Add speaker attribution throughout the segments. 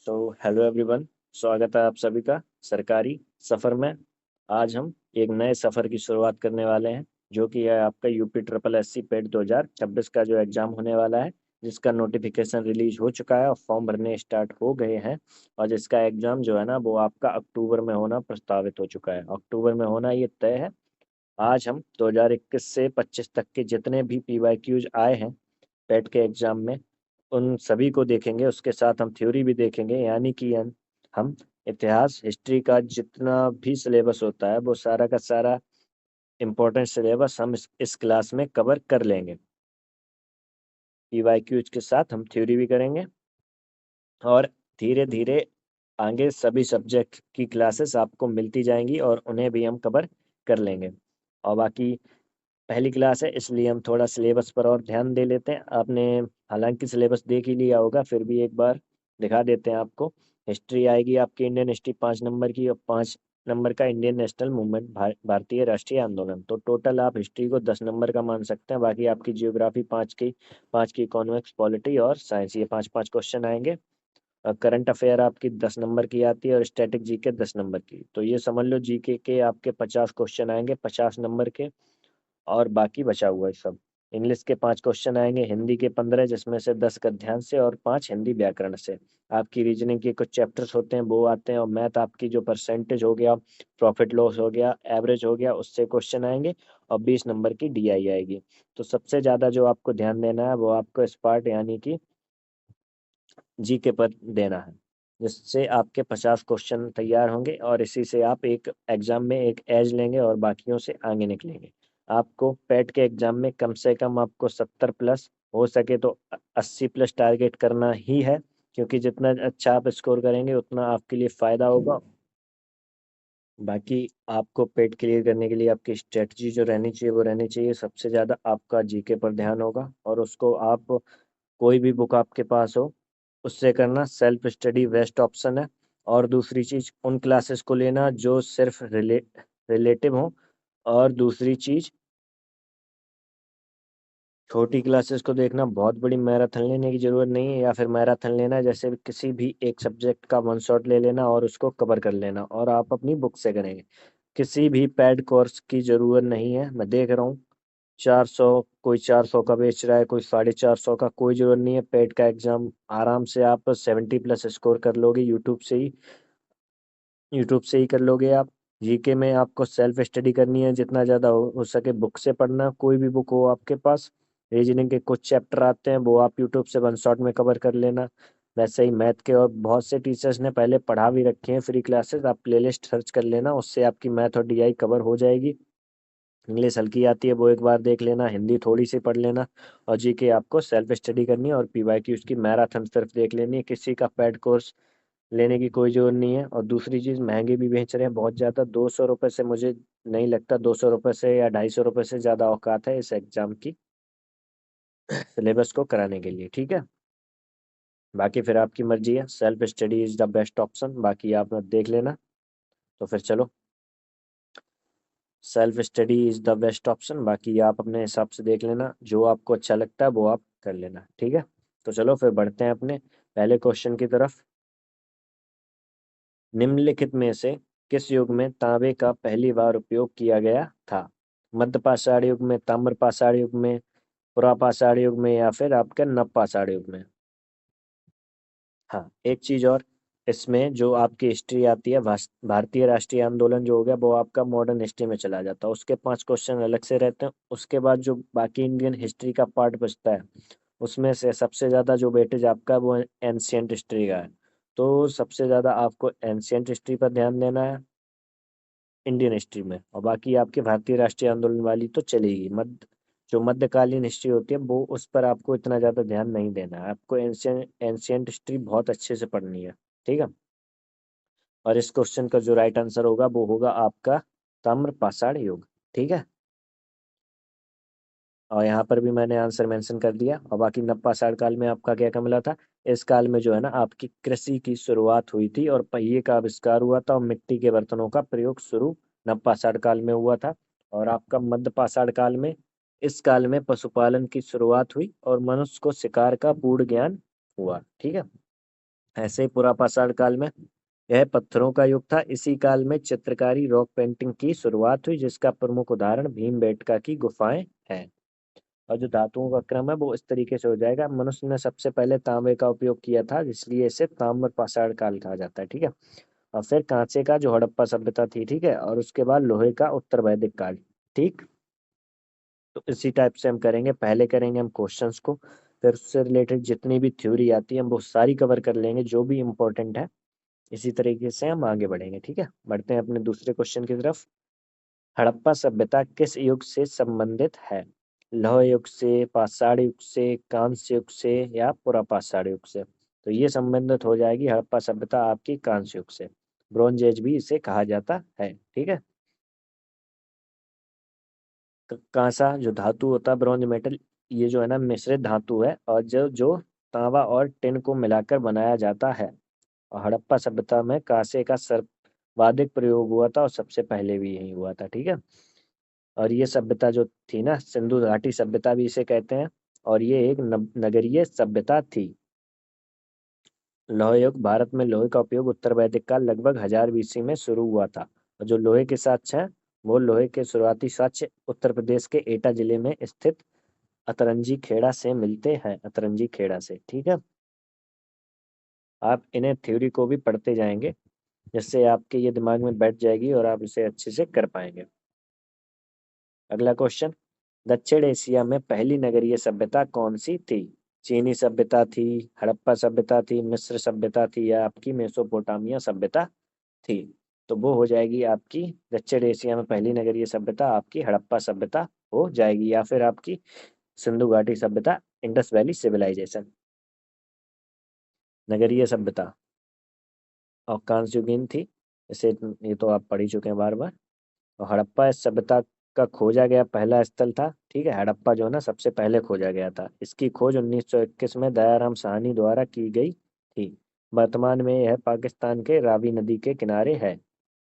Speaker 1: तो hello everyone, स्वागत है आप सभी का सरकारी सफ़र में। आज हम एक नए सफ़र की शुरुआत करने वाले हैं, जो कि है आपका यूपी ट्रिपल एससी पेट 2026 का जो एग्ज़ाम होने वाला है, जिसका नोटिफिकेशन रिलीज हो चुका है और फॉर्म भरने स्टार्ट हो गए हैं। और जिसका एग्ज़ाम जो है ना, वो आपका अक्टूबर में होना प्रस्तावित हो चुका है। अक्टूबर में होना ये तय है। आज हम 2021 से 25 तक के जितने भी PYQs आए हैं पेट के एग्ज़ाम में, उन सभी को देखेंगे। उसके साथ हम थ्योरी भी देखेंगे, यानी कि हम इतिहास हिस्ट्री का जितना भी सिलेबस होता है वो सारा का सारा इम्पोर्टेंट सिलेबस हम इस क्लास में कवर कर लेंगे। PYQs के साथ हम थ्योरी भी करेंगे और धीरे धीरे आगे सभी सब्जेक्ट की क्लासेस आपको मिलती जाएंगी और उन्हें भी हम कवर कर लेंगे। और बाकी पहली क्लास है, इसलिए हम थोड़ा सिलेबस पर और ध्यान दे लेते हैं। आपने हालांकि सिलेबस देख ही लिया होगा, फिर भी एक बार दिखा देते हैं आपको। हिस्ट्री आएगी आपकी इंडियन हिस्ट्री 5 नंबर की, और 5 नंबर का इंडियन नेशनल मूवमेंट, भारतीय राष्ट्रीय आंदोलन। तो टोटल आप हिस्ट्री को 10 नंबर का मान सकते हैं। बाकी आपकी जियोग्राफी 5 की, 5 की इकोनॉमिक्स, पॉलिटी और साइंस, ये 5-5 क्वेश्चन आएंगे। करंट अफेयर आपकी 10 नंबर की आती है और स्टैटिक जीके 10 नंबर की। तो ये समझ लो जीके के आपके 50 क्वेश्चन आएंगे 50 नंबर के। और बाकी बचा हुआ है सब। इंग्लिश के 5 क्वेश्चन आएंगे, हिंदी के 15, जिसमें से 10 गद्यांश से और 5 हिंदी व्याकरण से। आपकी रीजनिंग के कुछ चैप्टर्स होते हैं वो आते हैं, और मैथ आपकी जो परसेंटेज हो गया, प्रॉफिट लॉस हो गया, एवरेज हो गया, उससे क्वेश्चन आएंगे। और 20 नंबर की DI आएगी। तो सबसे ज़्यादा जो आपको ध्यान देना है वो आपको इस पार्ट यानी कि GK पर देना है, जिससे आपके 50 क्वेश्चन तैयार होंगे और इसी से आप एक एग्जाम में एक एज लेंगे और बाकियों से आगे निकलेंगे। आपको पेट के एग्जाम में कम से कम आपको 70 प्लस, हो सके तो 80 प्लस टारगेट करना ही है, क्योंकि जितना अच्छा आप स्कोर करेंगे उतना आपके लिए फ़ायदा होगा। बाकी आपको पेट क्लियर करने के लिए आपकी स्ट्रेटजी जो रहनी चाहिए वो रहनी चाहिए। सबसे ज़्यादा आपका GK पर ध्यान होगा, और उसको आप कोई भी बुक आपके पास हो उससे करना। सेल्फ स्टडी बेस्ट ऑप्शन है। और दूसरी चीज़, उन क्लासेस को लेना जो सिर्फ रिलेटिव हो। और दूसरी चीज़, छोटी क्लासेस को देखना। बहुत बड़ी मैराथन लेने की ज़रूरत नहीं है, या फिर मैराथन लेना है जैसे किसी भी एक सब्जेक्ट का वन शॉट ले लेना और उसको कवर कर लेना, और आप अपनी बुक से करेंगे। किसी भी पैड कोर्स की ज़रूरत नहीं है। मैं देख रहा हूँ 400, कोई 400 का बेच रहा है, कोई 450 का। कोई ज़रूरत नहीं है। पेट का एग्ज़ाम आराम से आप 70 प्लस स्कोर कर लोगे, यूट्यूब से ही कर लोगे आप। GK में आपको सेल्फ स्टडी करनी है, जितना ज़्यादा हो सके बुक से पढ़ना, कोई भी बुक हो आपके पास। रीजनिंग के कुछ चैप्टर आते हैं वो आप यूट्यूब से वन शॉट में कवर कर लेना। वैसे ही मैथ के और बहुत से टीचर्स ने पहले पढ़ा भी रखे हैं फ्री क्लासेस, आप प्लेलिस्ट सर्च कर लेना, उससे आपकी मैथ और DI कवर हो जाएगी। इंग्लिश हल्की आती है वो एक बार देख लेना, हिंदी थोड़ी सी पढ़ लेना। और GK आपको सेल्फ स्टडी करनी है, और PYQ उसकी मैराथन सिर्फ देख लेनी है। किसी का पेड कोर्स लेने की कोई ज़रूरत नहीं है। और दूसरी चीज़, महंगे भी बेच रहे हैं बहुत ज़्यादा। 200 रुपये से मुझे नहीं लगता, 200 रुपये से या 250 रुपये से ज़्यादा औकात है इस एग्ज़ाम की सिलेबस को कराने के लिए। ठीक है, बाकी फिर आपकी मर्जी है। Self study is the best option, बाकी आप देख लेना। तो फिर चलो, self study is the best option, बाकी आप अपने हिसाब से देख लेना, जो आपको अच्छा लगता है वो आप कर लेना। ठीक है, तो चलो फिर बढ़ते हैं अपने पहले क्वेश्चन की तरफ। निम्नलिखित में से किस युग में तांबे का पहली बार उपयोग किया गया था? मध्य पाषाण युग में, ताम्र पाषाण युग में, पुरापाषाण युग में, या फिर आपके नवपाषाण युग में? हाँ, एक चीज और, इसमें जो आपकी हिस्ट्री आती है, भारतीय राष्ट्रीय आंदोलन जो हो गया वो आपका मॉडर्न हिस्ट्री में चला जाता है। उसके 5 क्वेश्चन अलग से रहते हैं। उसके बाद जो बाकी इंडियन हिस्ट्री का पार्ट बचता है, उसमें से सबसे ज़्यादा जो वेटेज आपका वो एंशियंट हिस्ट्री का है। तो सबसे ज़्यादा आपको एंशियंट हिस्ट्री पर ध्यान देना है इंडियन हिस्ट्री में। और बाकी आपके भारतीय राष्ट्रीय आंदोलन वाली तो चलेगी। जो मध्यकालीन हिस्ट्री होती है वो, उस पर आपको इतना ज़्यादा ध्यान नहीं देना है। आपको एंशियंट हिस्ट्री बहुत अच्छे से पढ़नी है। ठीक है, और इस क्वेश्चन का जो राइट आंसर होगा वो होगा आपका ताम्र पाषाण युग। ठीक है, और यहाँ पर भी मैंने आंसर मेंशन कर दिया। और बाकी नवपाषाण काल में आपका क्या क्या मिला था? इस काल में जो है ना, आपकी कृषि की शुरुआत हुई थी और पहिए का आविष्कार हुआ था, और मिट्टी के बर्तनों का प्रयोग शुरू नवपाषाण काल में हुआ था। और आपका मध्यपाषाण काल में, इस काल में पशुपालन की शुरुआत हुई और मनुष्य को शिकार का पूर्ण ज्ञान हुआ। ठीक है, ऐसे ही पुरापाषाण काल में यह पत्थरों का युग था। इसी काल में चित्रकारी रॉक पेंटिंग की शुरुआत हुई, जिसका प्रमुख उदाहरण भीमबेटका की गुफाएं हैं। और जो धातुओं का क्रम है वो इस तरीके से हो जाएगा। मनुष्य ने सबसे पहले तांबे का उपयोग किया था, इसलिए इसे ताम्र पाषाण काल कहा जाता है। ठीक है। और फिर कांसे का, जो हड़प्पा सभ्यता थी। ठीक है। और उसके बाद लोहे का, उत्तर वैदिक काल। ठीक। तो इसी टाइप से हम करेंगे। पहले करेंगे हम क्वेश्चंस को, फिर उससे रिलेटेड जितनी भी थ्योरी आती है हम वो सारी कवर कर लेंगे, जो भी इम्पोर्टेंट है। इसी तरीके से हम आगे बढ़ेंगे। ठीक है। बढ़ते हैं अपने दूसरे क्वेश्चन की तरफ। हड़प्पा सभ्यता किस युग से संबंधित है? लौह युग से, पाषाण युग से, कांस्य युग से या पुरापाषाण युग से? तो ये संबंधित हो जाएगी हड़प्पा सभ्यता आपकी कांस्य युग से। ब्रॉन्ज एज भी इसे कहा जाता है। ठीक है। कांसा जो धातु होता है, ब्रॉन्ज मेटल, ये जो है ना मिश्रित धातु है, और जो जो तांबा और टिन को मिलाकर बनाया जाता है। और हड़प्पा सभ्यता में कांसे का सर्वाधिक प्रयोग हुआ था, और सबसे पहले भी यही हुआ था। ठीक है। और ये सभ्यता जो थी ना, सिंधु घाटी सभ्यता भी इसे कहते हैं, और ये एक नगरीय सभ्यता थी। लौह युग, भारत में लोहे का उपयोग उत्तर वैदिक काल लगभग 1000 BC में शुरू हुआ था। और जो लोहे के साक्ष्य हैं, वो लोहे के शुरुआती साक्ष्य उत्तर प्रदेश के एटा जिले में स्थित अतरंजी खेड़ा से मिलते हैं। अतरंजी खेड़ा से। ठीक है। आप इन्हें थ्योरी को भी पढ़ते जाएंगे, जिससे आपके ये दिमाग में बैठ जाएगी और आप इसे अच्छे से कर पाएंगे। अगला क्वेश्चन। दक्षिण एशिया में पहली नगरीय सभ्यता कौन सी थी? चीनी सभ्यता थी, हड़प्पा सभ्यता थी, मिस्र सभ्यता थी, या आपकी मेसोपोटामिया सभ्यता थी? तो वो हो जाएगी आपकी दक्षिण एशिया में पहली नगरीय सभ्यता आपकी हड़प्पा सभ्यता हो जाएगी, या फिर आपकी सिंधु घाटी सभ्यता, इंडस वैली सिविलाइजेशन। नगरीय सभ्यता और कांस्युगीन थी, इसे ये तो आप पढ़ ही चुके हैं बार बार। और हड़प्पा इस सभ्यता का खोजा गया पहला स्थल था। ठीक है। हड़प्पा जो है ना सबसे पहले खोजा गया था। इसकी खोज 1921 में दयाराम साहनी द्वारा की गई थी। वर्तमान में यह पाकिस्तान के रावी नदी के किनारे है।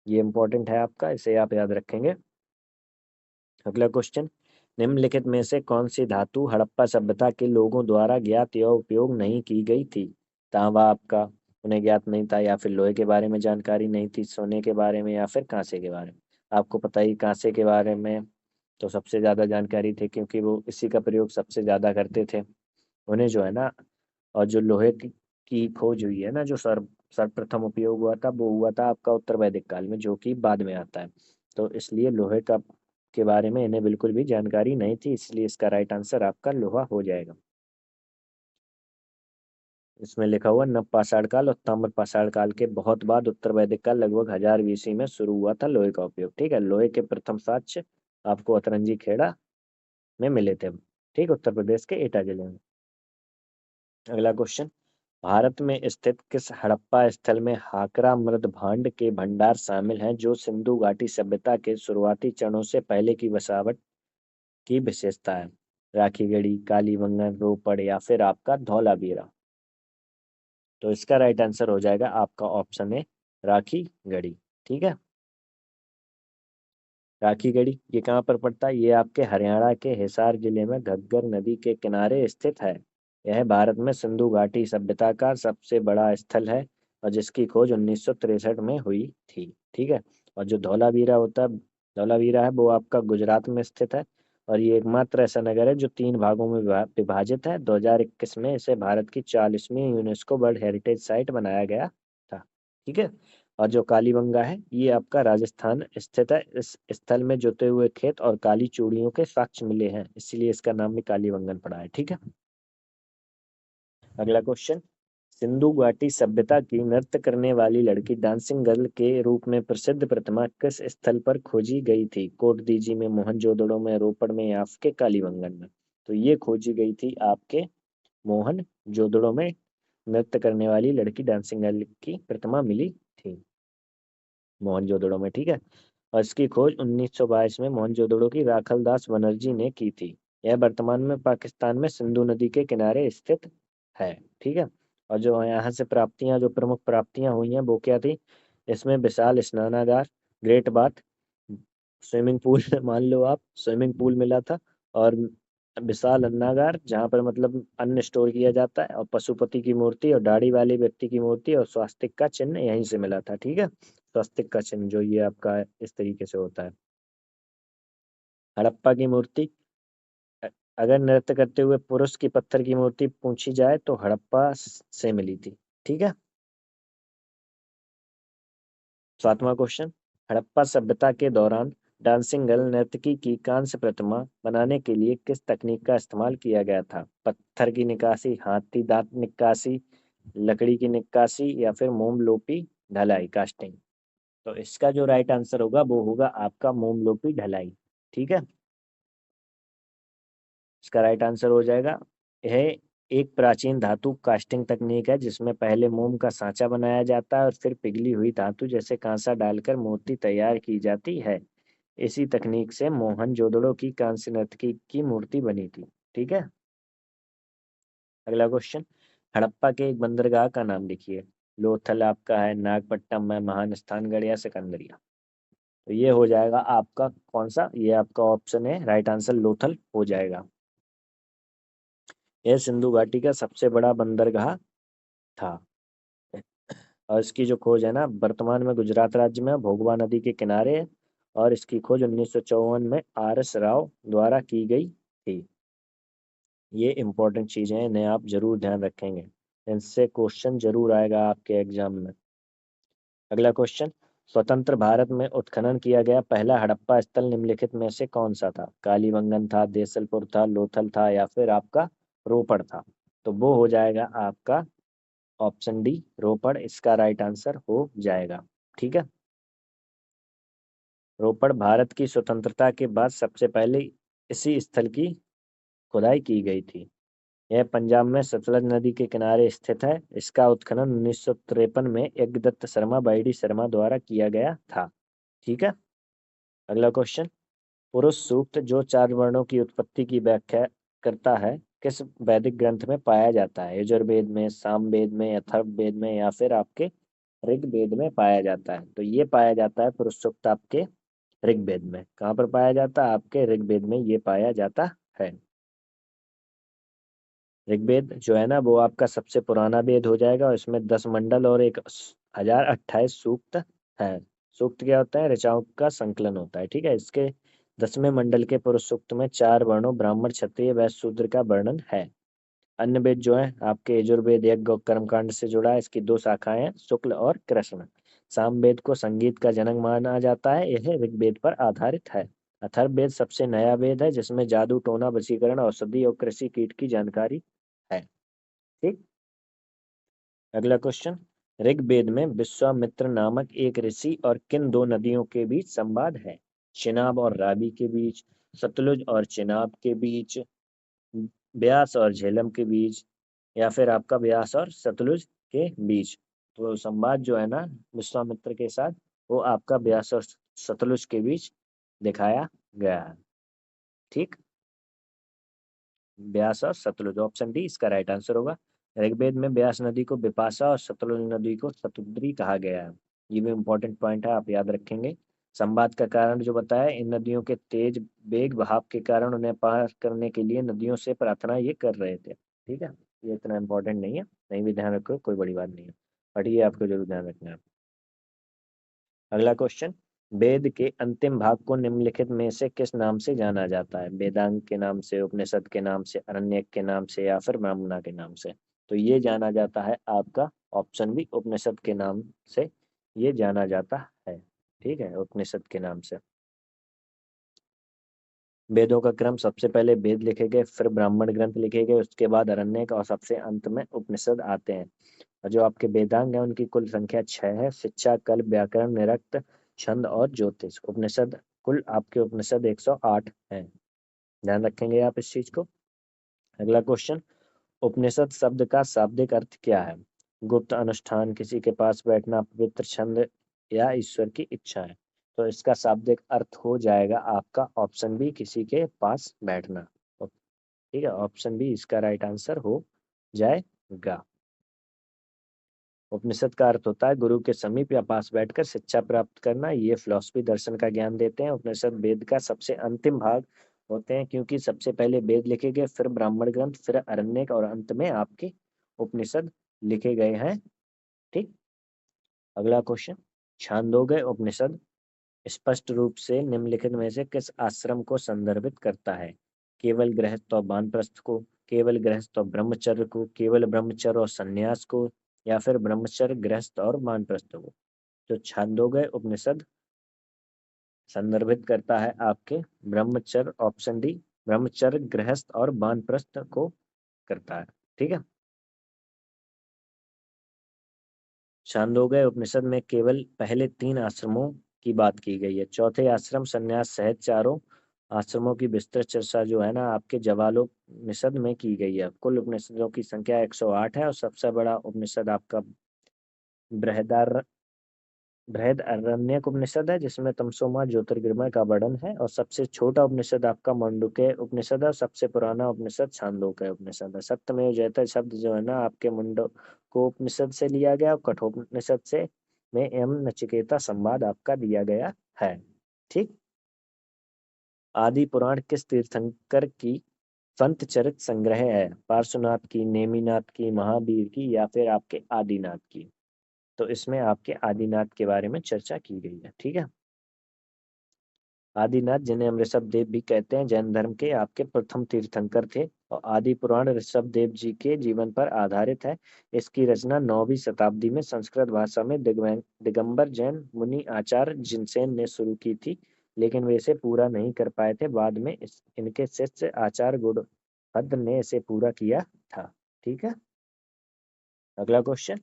Speaker 1: ये इंपॉर्टेंट है आपका, इसे आप याद रखेंगे। अगला क्वेश्चन। निम्नलिखित में से कौन सी धातु हड़प्पा सभ्यता के लोगों द्वारा ज्ञात या उपयोग नहीं की गई थी? तांबा आपका उन्हें ज्ञात नहीं था, या फिर लोहे के बारे में जानकारी नहीं थी, सोने के बारे में, या फिर कांसे के बारे में? आपको पता ही, कांसे के बारे में तो सबसे ज़्यादा जानकारी थी, क्योंकि वो इसी का प्रयोग सबसे ज़्यादा करते थे। उन्हें जो है ना, और जो लोहे की खोज हुई है ना, जो सर्वप्रथम उपयोग हुआ था, वो हुआ था आपका उत्तर वैदिक काल में, जो कि बाद में आता है। तो इसलिए लोहे का के बारे में इन्हें बिल्कुल भी जानकारी नहीं थी, इसलिए इसका राइट आंसर आपका लोहा हो जाएगा। इसमें लिखा हुआ नवपाषाण काल और ताम्र पाषाण काल के बहुत बाद उत्तर वैदिक काल लगभग 1000 BC में शुरू हुआ था लोहे का उपयोग। ठीक है। लोहे के प्रथम साक्ष्य आपको अतरंजी खेड़ा में मिले थे। ठीक, उत्तर प्रदेश के एटा जिले में। अगला क्वेश्चन। भारत में स्थित किस हड़प्पा स्थल में हाकरा मृद भांड के भंडार शामिल हैं, जो सिंधु घाटी सभ्यता के शुरुआती चरणों से पहले की बसावट की विशेषता है? राखीगढ़ी, कालीबंगन, रोपड़, या फिर आपका धौलावीरा? तो इसका राइट आंसर हो जाएगा आपका ऑप्शन है राखीगढ़ी। ठीक है। राखीगढ़ी ये कहाँ पर पड़ता है? ये आपके हरियाणा के हिसार जिले में घग्गर नदी के किनारे स्थित है। यह भारत में सिंधु घाटी सभ्यता का सबसे बड़ा स्थल है, और जिसकी खोज 1963 में हुई थी। ठीक है। और जो धौलावीरा होता है, धौलावीरा है, वो आपका गुजरात में स्थित है। और ये एकमात्र ऐसा नगर है जो 3 भागों में विभाजित है। 2021 में इसे भारत की 40वीं यूनेस्को वर्ल्ड हेरिटेज साइट बनाया गया था। ठीक है। और जो कालीबंगा है, ये आपका राजस्थान स्थित है। इस स्थल में जोते हुए खेत और काली चूड़ियों के साक्ष्य मिले हैं, इसलिए इसका नाम भी कालीबंगन पड़ा है। ठीक है। अगला क्वेश्चन। सिंधु घाटी सभ्यता की नृत्य करने वाली लड़की, डांसिंग गर्ल के रूप में प्रसिद्ध प्रतिमा किस स्थल पर खोजी गई थी? कोटदीजी में, मोहनजोदड़ो में, रोपड़ में, या आपके कालीबंगन में? तो ये खोजी गई थी आपके मोहनजोदड़ो में। नृत्य करने वाली लड़की डांसिंग गर्ल की प्रतिमा मिली थी मोहनजोदड़ो में। ठीक है। और इसकी खोज 1922 में मोहनजोदड़ो की राखल दास बनर्जी ने की थी। यह वर्तमान में पाकिस्तान में सिंधु नदी के किनारे स्थित है। ठीक है। और जो यहाँ से प्राप्तियां, जो प्रमुख प्राप्तियां हुई हैं वो क्या थी? इसमें विशाल स्नानागार, ग्रेट बाथ, स्विमिंग पूल मान लो आप, स्विमिंग पूल मिला था। और विशाल अन्नागार जहाँ पर मतलब अन्न स्टोर किया जाता है, और पशुपति की मूर्ति और दाढ़ी वाले व्यक्ति की मूर्ति और स्वास्तिक का चिन्ह यहीं से मिला था। ठीक है, स्वास्तिक का चिन्ह जो ये आपका इस तरीके से होता है। हड़प्पा की मूर्ति, अ- अगर नृत्य करते हुए पुरुष की पत्थर की मूर्ति पूछी जाए तो हड़प्पा से मिली थी। ठीक है, 7वां क्वेश्चन, हड़प्पा सभ्यता के दौरान डांसिंग गर्ल नर्तकी की कांस्य प्रतिमा बनाने के लिए किस तकनीक का इस्तेमाल किया गया था? पत्थर की निकासी, हाथी दांत निकासी, लकड़ी की निकासी, या फिर मोमलोपी ढलाई कास्टिंग? तो इसका जो राइट आंसर होगा वो होगा आपका मोमलोपी ढलाई। ठीक है, इसका राइट आंसर हो जाएगा। यह एक प्राचीन धातु कास्टिंग तकनीक है जिसमें पहले मोम का सांचा बनाया जाता है और फिर पिघली हुई धातु जैसे कांसा डालकर मूर्ति तैयार की जाती है। इसी तकनीक से मोहनजोदड़ो की कांस्य नर्तकी की मूर्ति बनी थी। ठीक है, अगला क्वेश्चन, हड़प्पा के एक बंदरगाह का नाम लिखिए। लोथल आपका है, नागपट्टनम है, महान स्थानगढ़ या सिकंदरिया? तो ये हो जाएगा आपका कौन सा, ये आपका ऑप्शन है राइट आंसर लोथल हो जाएगा। यह सिंधु घाटी का सबसे बड़ा बंदरगाह था, और इसकी जो खोज है ना वर्तमान में गुजरात राज्य में भोगवा नदी के किनारे है, और इसकी खोज 1954 में RS राव द्वारा की गई थी। ये इंपॉर्टेंट चीजें हैं, इन्हें आप जरूर ध्यान रखेंगे, इनसे क्वेश्चन जरूर आएगा आपके एग्जाम में। अगला क्वेश्चन, स्वतंत्र भारत में उत्खनन किया गया पहला हड़प्पा स्थल निम्नलिखित में से कौन सा था? कालीबंगन था, देसलपुर था, लोथल था, या फिर आपका रोपड़ था? तो वो हो जाएगा आपका ऑप्शन डी रोपड़, इसका राइट आंसर हो जाएगा। ठीक है, रोपड़ भारत की स्वतंत्रता के बाद सबसे पहले इसी स्थल की खुदाई की गई थी। यह पंजाब में सतलज नदी के किनारे स्थित है। इसका उत्खनन 1953 में यज्ञदत्त शर्मा बाईडी शर्मा द्वारा किया गया था। ठीक है, अगला क्वेश्चन, पुरुष सूक्त जो 4 वर्णों की उत्पत्ति की व्याख्या करता है किस वैदिक ग्रंथ में पाया जाता है? यजुर्वेद में, सामवेद में, अथर्ववेद में, या फिर आपके ऋग्वेद में पाया जाता है? तो ये पाया जाता है पुरुष सूक्त आपके ऋग्वेद में। कहाँ पर पाया जाता है? आपके ऋग्वेद में ये पाया जाता है। ऋग्वेद जो है ना वो आपका सबसे पुराना वेद हो जाएगा, और इसमें 10 मंडल और 1028 सूक्त है। सूक्त क्या होता है? ऋचाओं का संकलन होता है। ठीक है, इसके 10वें मंडल के पुरुष सूक्त में 4 वर्णों ब्राह्मण क्षत्रिय वैश्य शूद्र का वर्णन है। अन्य वेद जो है आपके यजुर्वेद यज्ञ और कर्मकांड से जुड़ा है, इसकी 2 शाखाएं हैं, शुक्ल और कृष्ण। सामवेद को संगीत का जनक माना जाता है, यह ऋग्वेद पर आधारित है। अथर्ववेद सबसे नया वेद है जिसमें जादू टोना वशीकरण औषधि और कृषि कीट की जानकारी है। ठीक, अगला क्वेश्चन, ऋग्वेद में विश्वामित्र नामक एक ऋषि और किन 2 नदियों के बीच संवाद है? चिनाब और रावी के बीच, सतलुज और चिनाब के बीच, ब्यास और झेलम के बीच, या फिर आपका ब्यास और सतलुज के बीच? तो संवाद जो है ना विश्वामित्र के साथ वो आपका ब्यास और सतलुज के बीच दिखाया गया है। ठीक, ब्यास और सतलुज, ऑप्शन डी इसका राइट आंसर होगा। ऋग्वेद में ब्यास नदी को बिपाशा और सतलुज नदी को सतुद्री कहा गया है। ये भी इम्पोर्टेंट पॉइंट है, आप याद रखेंगे। संवाद का कारण जो बताया, इन नदियों के तेज वेग बहाव के कारण उन्हें पार करने के लिए नदियों से प्रार्थना ये कर रहे थे। ठीक है, ये इतना इम्पोर्टेंट नहीं है, नहीं भी ध्यान रखो कोई बड़ी बात नहीं है, बट ये आपको जरूर ध्यान रखना है। अगला क्वेश्चन, वेद के अंतिम भाग को निम्नलिखित में से किस नाम से जाना जाता है? वेदांग के नाम से, उपनिषद के नाम से, अरण्यक के नाम से, या फिर ब्राह्मणा के नाम से? तो ये जाना जाता है आपका ऑप्शन बी उपनिषद के नाम से ये जाना जाता है। ठीक है, उपनिषद के नाम से। वेदों का क्रम, सबसे पहले वेद लिखे गए, फिर ब्राह्मण ग्रंथ लिखे गए, उसके बाद अरण्यक, और सबसे अंत में उपनिषद आते हैं। और जो आपके वेदांग है उनकी कुल संख्या 6 है। शिक्षा, कल्प, व्याकरण, निरुक्त, छंद और ज्योतिष। उपनिषद कुल आपके उपनिषद 108 हैं। ध्यान रखेंगे आप इस चीज को। अगला क्वेश्चन, उपनिषद शब्द का शाब्दिक अर्थ क्या है? गुप्त अनुष्ठान, किसी के पास बैठना, पवित्र छंद, या ईश्वर की इच्छा है? तो इसका शाब्दिक अर्थ हो जाएगा आपका ऑप्शन बी किसी के पास बैठना। ठीक है, ऑप्शन बी इसका राइट आंसर हो जाएगा। उपनिषद का अर्थ होता है गुरु के समीप या पास बैठकर शिक्षा प्राप्त करना। ये फिलॉसफी दर्शन का ज्ञान देते हैं। उपनिषद वेद का सबसे अंतिम भाग होते हैं क्योंकि सबसे पहले वेद लिखे गए, फिर ब्राह्मण ग्रंथ, फिर अरण्यक और अंत में आपके उपनिषद लिखे गए हैं। ठीक। अगला क्वेश्चन, छांदोग्य उपनिषद स्पष्ट रूप से निम्नलिखित में से किस आश्रम को संदर्भित करता है? केवल गृहस्थ और वानप्रस्थ को, केवल गृहस्थ और ब्रह्मचर्य को, केवल ब्रह्मचर्य और संन्यास को, या फिर ब्रह्मचर्य गृहस्थ और वानप्रस्थ को? तो छांदोग्य उपनिषद संदर्भित करता है आपके ब्रह्मचर्य, ऑप्शन डी, ब्रह्मचर्य गृहस्थ और वानप्रस्थ को करता है। ठीक है। छांदोग्य उपनिषद में केवल पहले 3 आश्रमों की बात की गई है। चौथे आश्रम संन्यास सहित चारों आश्रमों की विस्तृत चर्चा जो है ना आपके जवालोपनिषद में की गई है। कुल उपनिषदों की संख्या 108 है और सबसे बड़ा उपनिषद आपका बृहदार बृहदारण्यक उपनिषद है जिसमें तमसोमा ज्योतिर्गमय का वर्णन है, और सबसे छोटा उपनिषद आपका मांडुक्य उपनिषद है, सबसे पुराना उपनिषद छांदोग्य उपनिषद है। सत्यमेव जयते शब्द जो है ना आपके मुंडको उपनिषद से लिया गया और कठोपनिषद से में एम नचिकेता संवाद आपका दिया गया है। ठीक। आदि पुराण किस तीर्थंकर की संत चरित संग्रह है? पार्श्वनाथ की, नेमिनाथ की, महावीर की, या फिर आपके आदिनाथ की? तो इसमें आपके आदिनाथ के बारे में चर्चा की गई है। ठीक है। आदिनाथ जिन्हें हम ऋषभ देव भी कहते हैं जैन धर्म के आपके प्रथम तीर्थंकर थे, और आदि पुराण ऋषभ देव जी के जीवन पर आधारित है। इसकी रचना 9वीं शताब्दी में संस्कृत भाषा में दिगंबर जैन मुनि आचार्य जिनसेन ने शुरू की थी, लेकिन वे इसे पूरा नहीं कर पाए थे। बाद में इनके शिष्य आचार्य गुणभद्र ने इसे पूरा किया था। ठीक है। अगला क्वेश्चन,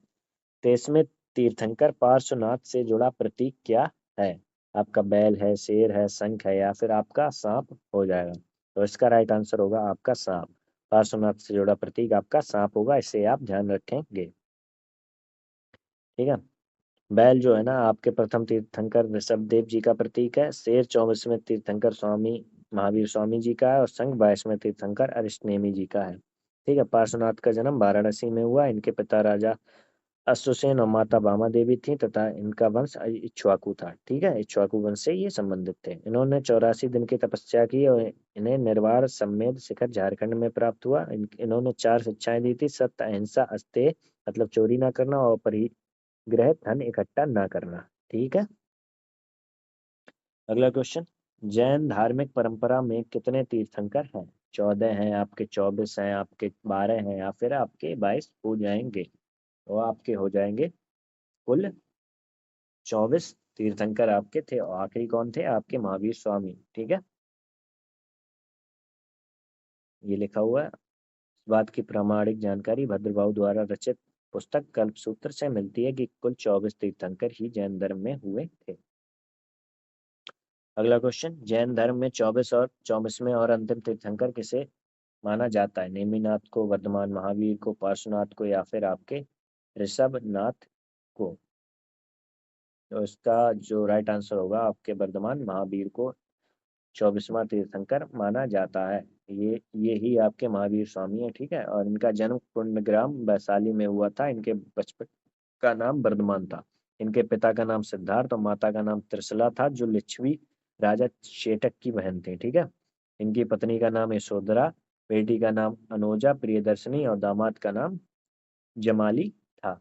Speaker 1: 23वें तीर्थंकर पार्श्वनाथ से जुड़ा प्रतीक क्या है? आपका बैल है, शेर है, शंख है, या फिर आपका सांप हो जाएगा? तो इसका राइट आंसर होगा आपका सांप। पार्श्वनाथ से जुड़ा प्रतीक आपका सांप होगा, इसे आप ध्यान रखेंगे। ठीक है। बैल जो है ना आपके प्रथम तीर्थंकर ऋषभ देव जी का प्रतीक है। शेर 24वें तीर्थंकर स्वामी महावीर स्वामी जी का है, और शंख 22वें तीर्थंकर अरिष्टनेमी जी का है। ठीक है। पार्श्वनाथ का जन्म वाराणसी में हुआ। इनके पिता राजा अश्वसेन और माता भामा देवी थी, तथा इनका वंश इक्ष्वाकु था। ठीक है। इक्ष्वाकु वंश से ये संबंधित थे। इन्होंने 84 दिन की तपस्या की और इन्हें निर्वाण सम्मेद शिखर झारखंड में प्राप्त हुआ। इन्होंने 4 शिक्षाएं दी थी: सत्य, अहिंसा, अस्तेय मतलब चोरी ना करना, और परिग्रह धन इकट्ठा ना करना। ठीक है। अगला क्वेश्चन, जैन धार्मिक परंपरा में कितने तीर्थंकर हैं? 14 हैं आपके, 24 हैं आपके, 12 हैं, या फिर आपके 22 हो जाएंगे? तो आपके हो जाएंगे कुल 24 तीर्थंकर आपके थे, और आखिरी कौन थे? आपके महावीर स्वामी। ठीक है। ये लिखा हुआ है। इस बात की प्रामाणिक जानकारी भद्रबाहु द्वारा रचित पुस्तक कल्पसूत्र से मिलती है कि कुल 24 तीर्थंकर ही जैन धर्म में हुए थे। अगला क्वेश्चन, जैन धर्म में 24वें और अंतिम तीर्थंकर किसे माना जाता है? नेमिनाथ को, वर्धमान महावीर को, पार्श्वनाथ को, या फिर आपके ऋषभनाथ को? तो इसका जो राइट आंसर होगा आपके वर्धमान महावीर को 24वां तीर्थंकर माना जाता है। ये ही आपके महावीर स्वामी है। ठीक है। और इनका जन्म कुंडग्राम वैशाली में हुआ था। इनके बचपन का नाम वर्धमान था। इनके पिता का नाम सिद्धार्थ और माता का नाम त्रिशला था, जो लिच्छवी राजा शेटक की बहन थी। ठीक है। इनकी पत्नी का नाम यशोधरा, बेटी का नाम अनोजा प्रियदर्शनी, और दामाद का नाम जमाली था।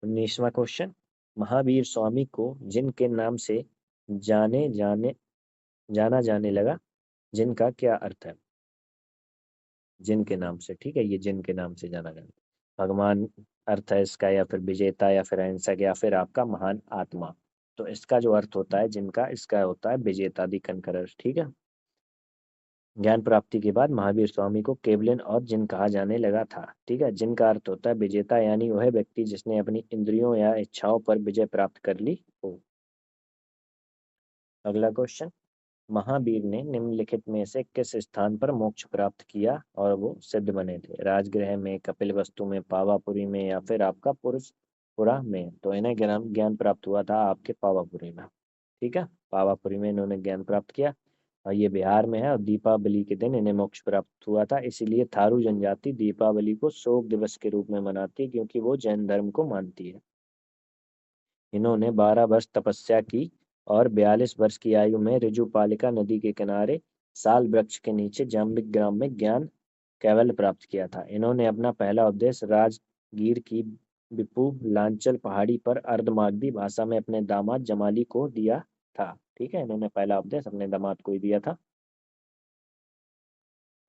Speaker 1: 19वां क्वेश्चन, महावीर स्वामी को जिनके नाम से जाने जाने जाना जाने लगा, जिनका क्या अर्थ है? जिन के नाम से। ठीक है। ये जिन के नाम से जाना जाता है। भगवान अर्थ है इसका, या फिर विजेता, या फिर अहिंसक, या फिर आपका महान आत्मा? तो इसका जो अर्थ होता है जिनका, इसका होता है विजेता, दी कनकरर। ठीक है। ज्ञान प्राप्ति के बाद महावीर स्वामी को केवलिन और जिन कहा जाने लगा था। ठीक है। जिन का अर्थ होता है विजेता, यानी वह व्यक्ति जिसने अपनी इंद्रियों या इच्छाओं पर विजय प्राप्त कर ली हो। अगला क्वेश्चन, महावीर ने निम्नलिखित में से किस स्थान पर मोक्ष प्राप्त किया और वो सिद्ध बने थे? राजगृह में, कपिलवस्तु में, पावापुरी में, या फिर आपका पुरुषपुरा में? तो इन्हें ज्ञान ज्ञान प्राप्त हुआ था आपके पावापुरी में। ठीक है। पावापुरी में इन्होंने ज्ञान प्राप्त किया, और ये बिहार में है, और दीपावली के दिन इन्हें मोक्ष प्राप्त हुआ था। इसीलिए थारू जनजाति दीपावली को शोक दिवस के रूप में मनाती है, क्योंकि वो जैन धर्म को मानती है। इन्होंने 12 वर्ष तपस्या की और 42 वर्ष की आयु में ऋजुपालिका नदी के किनारे साल वृक्ष के नीचे जाम्बिक ग्राम में ज्ञान कैवल्य प्राप्त किया था। इन्होंने अपना पहला उपदेश राजगीर की विपु लांचल पहाड़ी पर अर्धमागधी भाषा में अपने दामाद जमाली को दिया था। ठीक है, इन्होंने पहला उपदेश अपने दामाद को ही दिया था।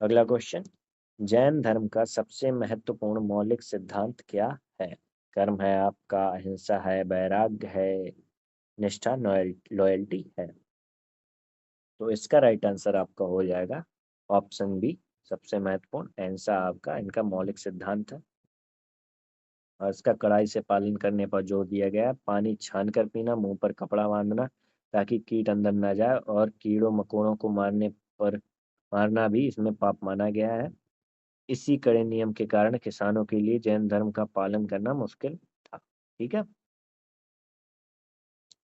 Speaker 1: अगला क्वेश्चन, जैन धर्म का सबसे महत्वपूर्ण मौलिक सिद्धांत क्या है? कर्म है आपका, अहिंसा है, वैराग्य है, निष्ठा लॉयल्टी है। तो इसका राइट आंसर आपका हो जाएगा ऑप्शन बी, सबसे महत्वपूर्ण अहिंसा आपका इनका मौलिक सिद्धांत है। और इसका कड़ाई से पालन करने पर जोर दिया गया है। पानी छान कर पीना, मुंह पर कपड़ा बांधना ताकि कीट अंदर ना जाए, और कीड़ों मकोड़ों को मारना भी इसमें पाप माना गया है। इसी कड़े नियम के कारण किसानों के लिए जैन धर्म का पालन करना मुश्किल था। ठीक है,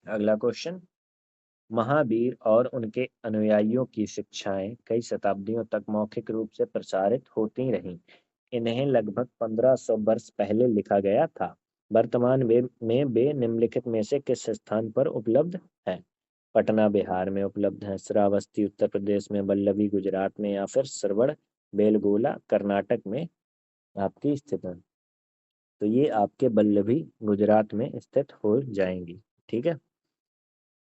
Speaker 1: अगला क्वेश्चन, महावीर और उनके अनुयायियों की शिक्षाएं कई शताब्दियों तक मौखिक रूप से प्रसारित होती रहीं। इन्हें लगभग 1500 वर्ष पहले लिखा गया था। वर्तमान में वे निम्नलिखित में से किस स्थान पर उपलब्ध है? पटना बिहार में उपलब्ध है, श्रावस्ती उत्तर प्रदेश में, वल्लभी गुजरात में, या फिर श्रवण बेलगोला कर्नाटक में आपकी स्थित है। तो ये आपके वल्लभी गुजरात में स्थित हो जाएंगी। ठीक है,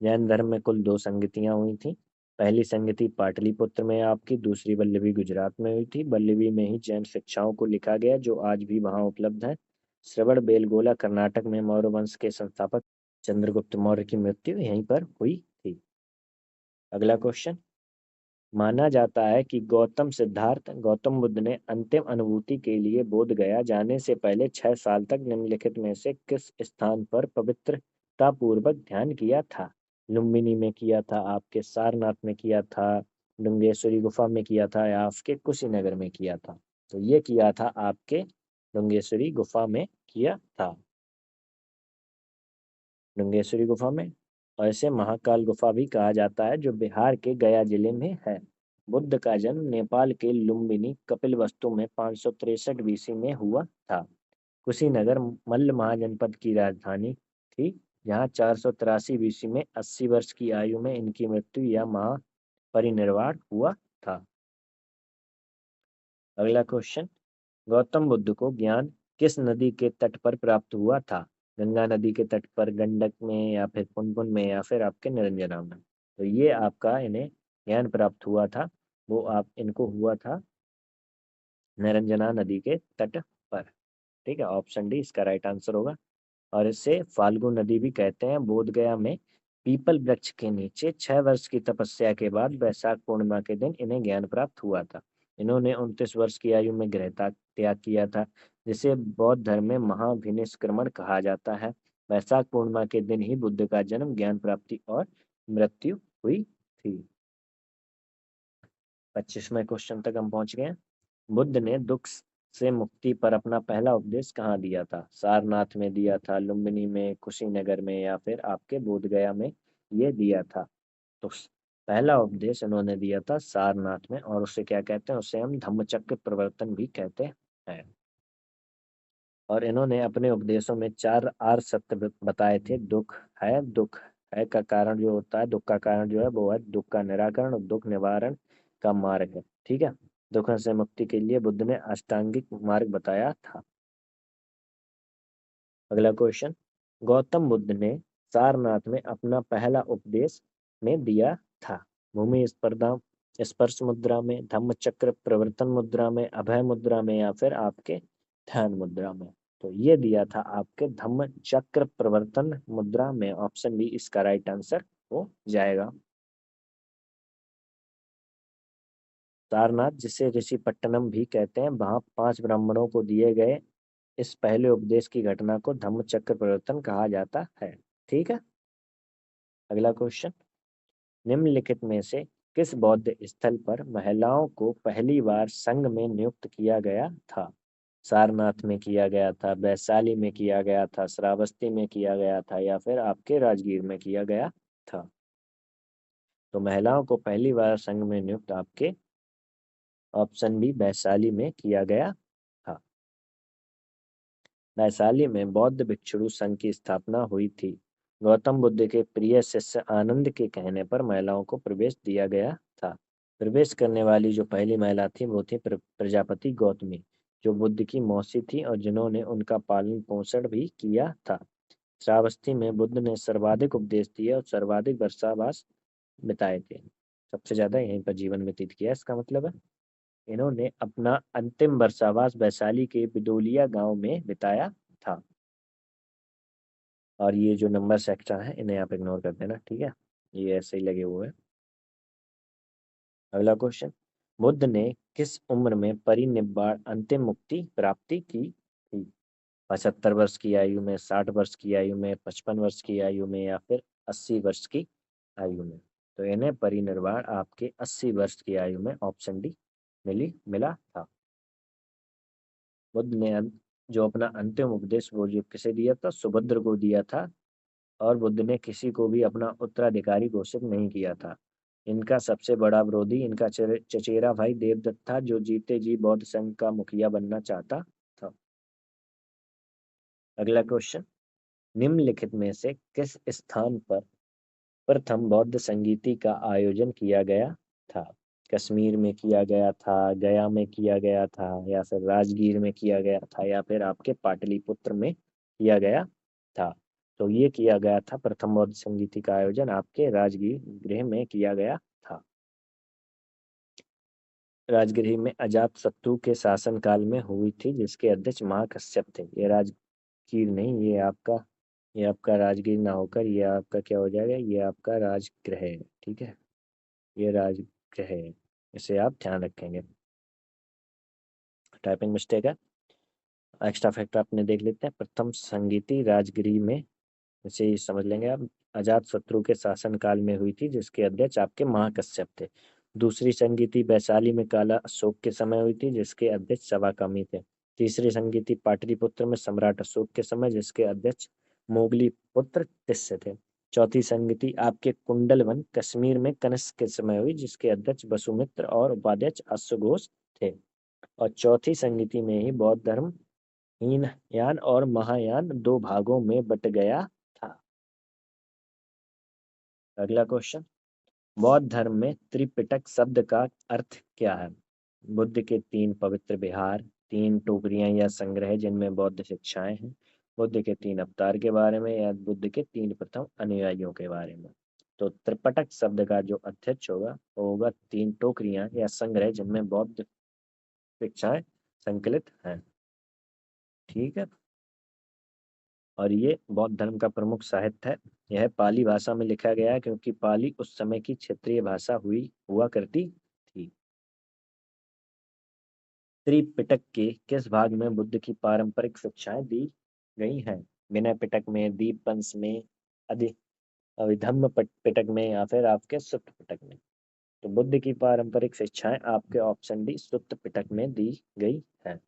Speaker 1: जैन धर्म में कुल 2 संगतियां हुई थी। पहली संगति पाटलिपुत्र में आपकी, दूसरी वल्लभी गुजरात में हुई थी। वल्लभी में ही जैन शिक्षाओं को लिखा गया जो आज भी वहां उपलब्ध है। श्रवण बेलगोला कर्नाटक में मौर्य वंश के संस्थापक चंद्रगुप्त मौर्य की मृत्यु यहीं पर हुई थी। अगला क्वेश्चन, माना जाता है कि गौतम बुद्ध ने अंतिम अनुभूति के लिए बोध गया जाने से पहले 6 साल तक निम्नलिखित में से किस स्थान पर पवित्रता पूर्वक ध्यान किया था? लुम्बिनी में किया था, आपके सारनाथ में किया था, डुंगेश्वरी गुफा में किया था, या आपके कुशीनगर में किया था? तो ये किया था आपके डुंगेश्वरी गुफा में किया था। डुंगेश्वरी गुफा में, और इसे महाकाल गुफा भी कहा जाता है, जो बिहार के गया जिले में है। बुद्ध का जन्म नेपाल के लुम्बिनी कपिलवस्तु में 563 बीसी में हुआ था। कुशीनगर मल्ल महाजनपद की राजधानी थी, जहाँ 483 बीसी में 80 वर्ष की आयु में इनकी मृत्यु या महापरिनिर्वाण हुआ था। अगला क्वेश्चन, गौतम बुद्ध को ज्ञान किस नदी के तट पर प्राप्त हुआ था? गंगा नदी के तट पर, गंडक में, या फिर पुनपुन में, या फिर आपके निरंजना में? तो ये आपका इन्हें ज्ञान प्राप्त हुआ था, वो आप इनको हुआ था निरंजना नदी के तट पर। ठीक है, ऑप्शन डी इसका राइट आंसर होगा। और इसे फाल्गु नदी भी कहते हैं। बोध गया में पीपल वृक्ष के नीचे 6 वर्ष की तपस्या के बाद वैशाख पूर्णिमा के दिन इन्हें ज्ञान प्राप्त हुआ था। इन्होंने 29 वर्ष की आयु में गृह त्याग किया था, जिसे बौद्ध धर्म में महाभिनिष्क्रमण कहा जाता है। वैशाख पूर्णिमा के दिन ही बुद्ध का जन्म, ज्ञान प्राप्ति और मृत्यु हुई थी। 25वें क्वेश्चन तक हम पहुंच गए। बुद्ध ने दुख से मुक्ति पर अपना पहला उपदेश कहाँ दिया था? सारनाथ में दिया था, लुम्बिनी में, कुशीनगर में, या फिर आपके बोध गया में ये दिया था? तो पहला उपदेश इन्होंने दिया था सारनाथ में, और उसे क्या कहते हैं? उसे हम धम्मचक्र प्रवर्तन भी कहते हैं। और इन्होंने अपने उपदेशों में 4 आर सत्य बताए थे। दुख है का कारण जो होता है, दुख का कारण जो है वो है दुख का निराकरण, और दुख निवारण का मार्ग है। ठीक है, दुख से मुक्ति के लिए बुद्ध ने अष्टांगिक मार्ग बताया था। अगला क्वेश्चन, गौतम बुद्ध ने सारनाथ में अपना पहला उपदेश में दिया था भूमि स्पर्धा स्पर्श मुद्रा में, धम्म चक्र प्रवर्तन मुद्रा में, अभय मुद्रा में, या फिर आपके ध्यान मुद्रा में? तो ये दिया था आपके धम्म चक्र प्रवर्तन मुद्रा में। ऑप्शन बी इसका राइट आंसर हो जाएगा। सारनाथ, जिसे ऋषिपट्टनम भी कहते हैं, वहां 5 ब्राह्मणों को दिए गए इस पहले उपदेश की घटना को धम्म चक्र प्रवर्तन कहा जाता है। ठीक है, अगला क्वेश्चन, निम्नलिखित में से किस बौद्ध स्थल पर महिलाओं को पहली बार संघ में नियुक्त किया गया था? सारनाथ में किया गया था, वैशाली में किया गया था, श्रावस्ती में किया गया था, या फिर आपके राजगीर में किया गया था? तो महिलाओं को पहली बार संघ में नियुक्त आपके ऑप्शन बी वैशाली में किया गया था। वैशाली में बौद्ध भिक्षु संघ की स्थापना हुई थी। गौतम बुद्ध के प्रिय शिष्य आनंद के कहने पर महिलाओं को प्रवेश दिया गया था। प्रवेश करने वाली जो पहली महिला थी वो थी प्रजापति गौतमी, जो बुद्ध की मौसी थी और जिन्होंने उनका पालन पोषण भी किया था। श्रावस्ती में बुद्ध ने सर्वाधिक उपदेश दिए और सर्वाधिक वर्षावास बिताए थे। सबसे ज्यादा यहीं पर जीवन व्यतीत किया, इसका मतलब है इन्होंने अपना अंतिम वर्षावास वैशाली के बिदोलिया गांव में बिताया था। और ये जो नंबर सेक्शन है इन्हें आप इग्नोर कर देना, ठीक है, ये ऐसे ही लगे हुए हैं। अगला क्वेश्चन, बुद्ध ने किस उम्र में परिनिब्बाण अंतिम मुक्ति प्राप्ति की थी? 75 वर्ष की आयु में, 60 वर्ष की आयु में, 55 वर्ष की आयु में, या फिर 80 वर्ष की आयु में? तो इन्हें परिनिर्वाण आपके 80 वर्ष की आयु में, ऑप्शन डी मिला था। बुद्ध ने जो अपना अंतिम उपदेश वो जो किसे दिया था? सुभद्र को दिया था। और बुद्ध ने किसी को भी अपना उत्तराधिकारी घोषित नहीं किया था। इनका सबसे बड़ा विरोधी इनका चचेरा भाई देवदत्त था, जो जीते जी बौद्ध संघ का मुखिया बनना चाहता था। अगला क्वेश्चन, निम्नलिखित में से किस स्थान पर प्रथम बौद्ध संगीति का आयोजन किया गया था? कश्मीर में किया गया था, गया में किया गया था, या फिर राजगीर में किया गया था, या फिर आपके पाटलिपुत्र में किया गया था? तो ये किया गया था, प्रथम बौद्ध संगीति का आयोजन आपके राजगीर गृह में किया गया था। राजगृह में अजात शत्रु के शासनकाल में हुई थी, जिसके अध्यक्ष महाकश्यप थे। ये राजगीर नहीं, ये आपका राजगीर ना होकर ये आपका क्या हो जाएगा? ये आपका राजगृह है, ठीक है, ये राजगृह है, इसे आप ध्यान रखेंगे। टाइपिंग मिस्टेक है। एक्स्ट्रा फैक्टर अपने देख लेते हैं। प्रथम संगीति राजगीर में, इसे समझ लेंगे आप, अजात शत्रु के शासनकाल में हुई थी, जिसके अध्यक्ष आपके महाकश्यप थे। दूसरी संगीति वैशाली में काला अशोक के समय हुई थी, जिसके अध्यक्ष सवाकामी थे। तीसरी संगीति पाटलिपुत्र में सम्राट अशोक के समय, जिसके अध्यक्ष मोगली पुत्र तिस्य थे। चौथी संगीति आपके कुंडलवन कश्मीर में कनिष्क के समय हुई, जिसके अध्यक्ष वसुमित्र और उपाध्यक्ष अश्वघोष थे। और चौथी संगीति में ही बौद्ध धर्म हीनयान और महायान दो भागों में बट गया था। अगला क्वेश्चन, बौद्ध धर्म में त्रिपिटक शब्द का अर्थ क्या है? बुद्ध के 3 पवित्र विहार, 3 टोकरियां या संग्रह जिनमें बौद्ध शिक्षाएं हैं, बुद्ध के 3 अवतार के बारे में, या बुद्ध के 3 प्रथम अनुयायियों के बारे में? तो त्रिपिटक शब्द का जो अध्यक्ष होगा वो होगा 3 टोकरियां या संग्रह जिनमें बौद्ध शिक्षाएं संकलित हैं, ठीक है। और ये बौद्ध धर्म का प्रमुख साहित्य है। यह पाली भाषा में लिखा गया है, क्योंकि पाली उस समय की क्षेत्रीय भाषा हुआ करती थी। त्रिपिटक के किस भाग में बुद्ध की पारंपरिक शिक्षाएं दी गई हैं? विनय पिटक में, दीपवंस में, अधि अभिधम्म पिटक में, या फिर आपके सुत्त पिटक में? तो बुद्ध की पारंपरिक शिक्षाएं आपके ऑप्शन डी सुत्त पिटक में दी गई है।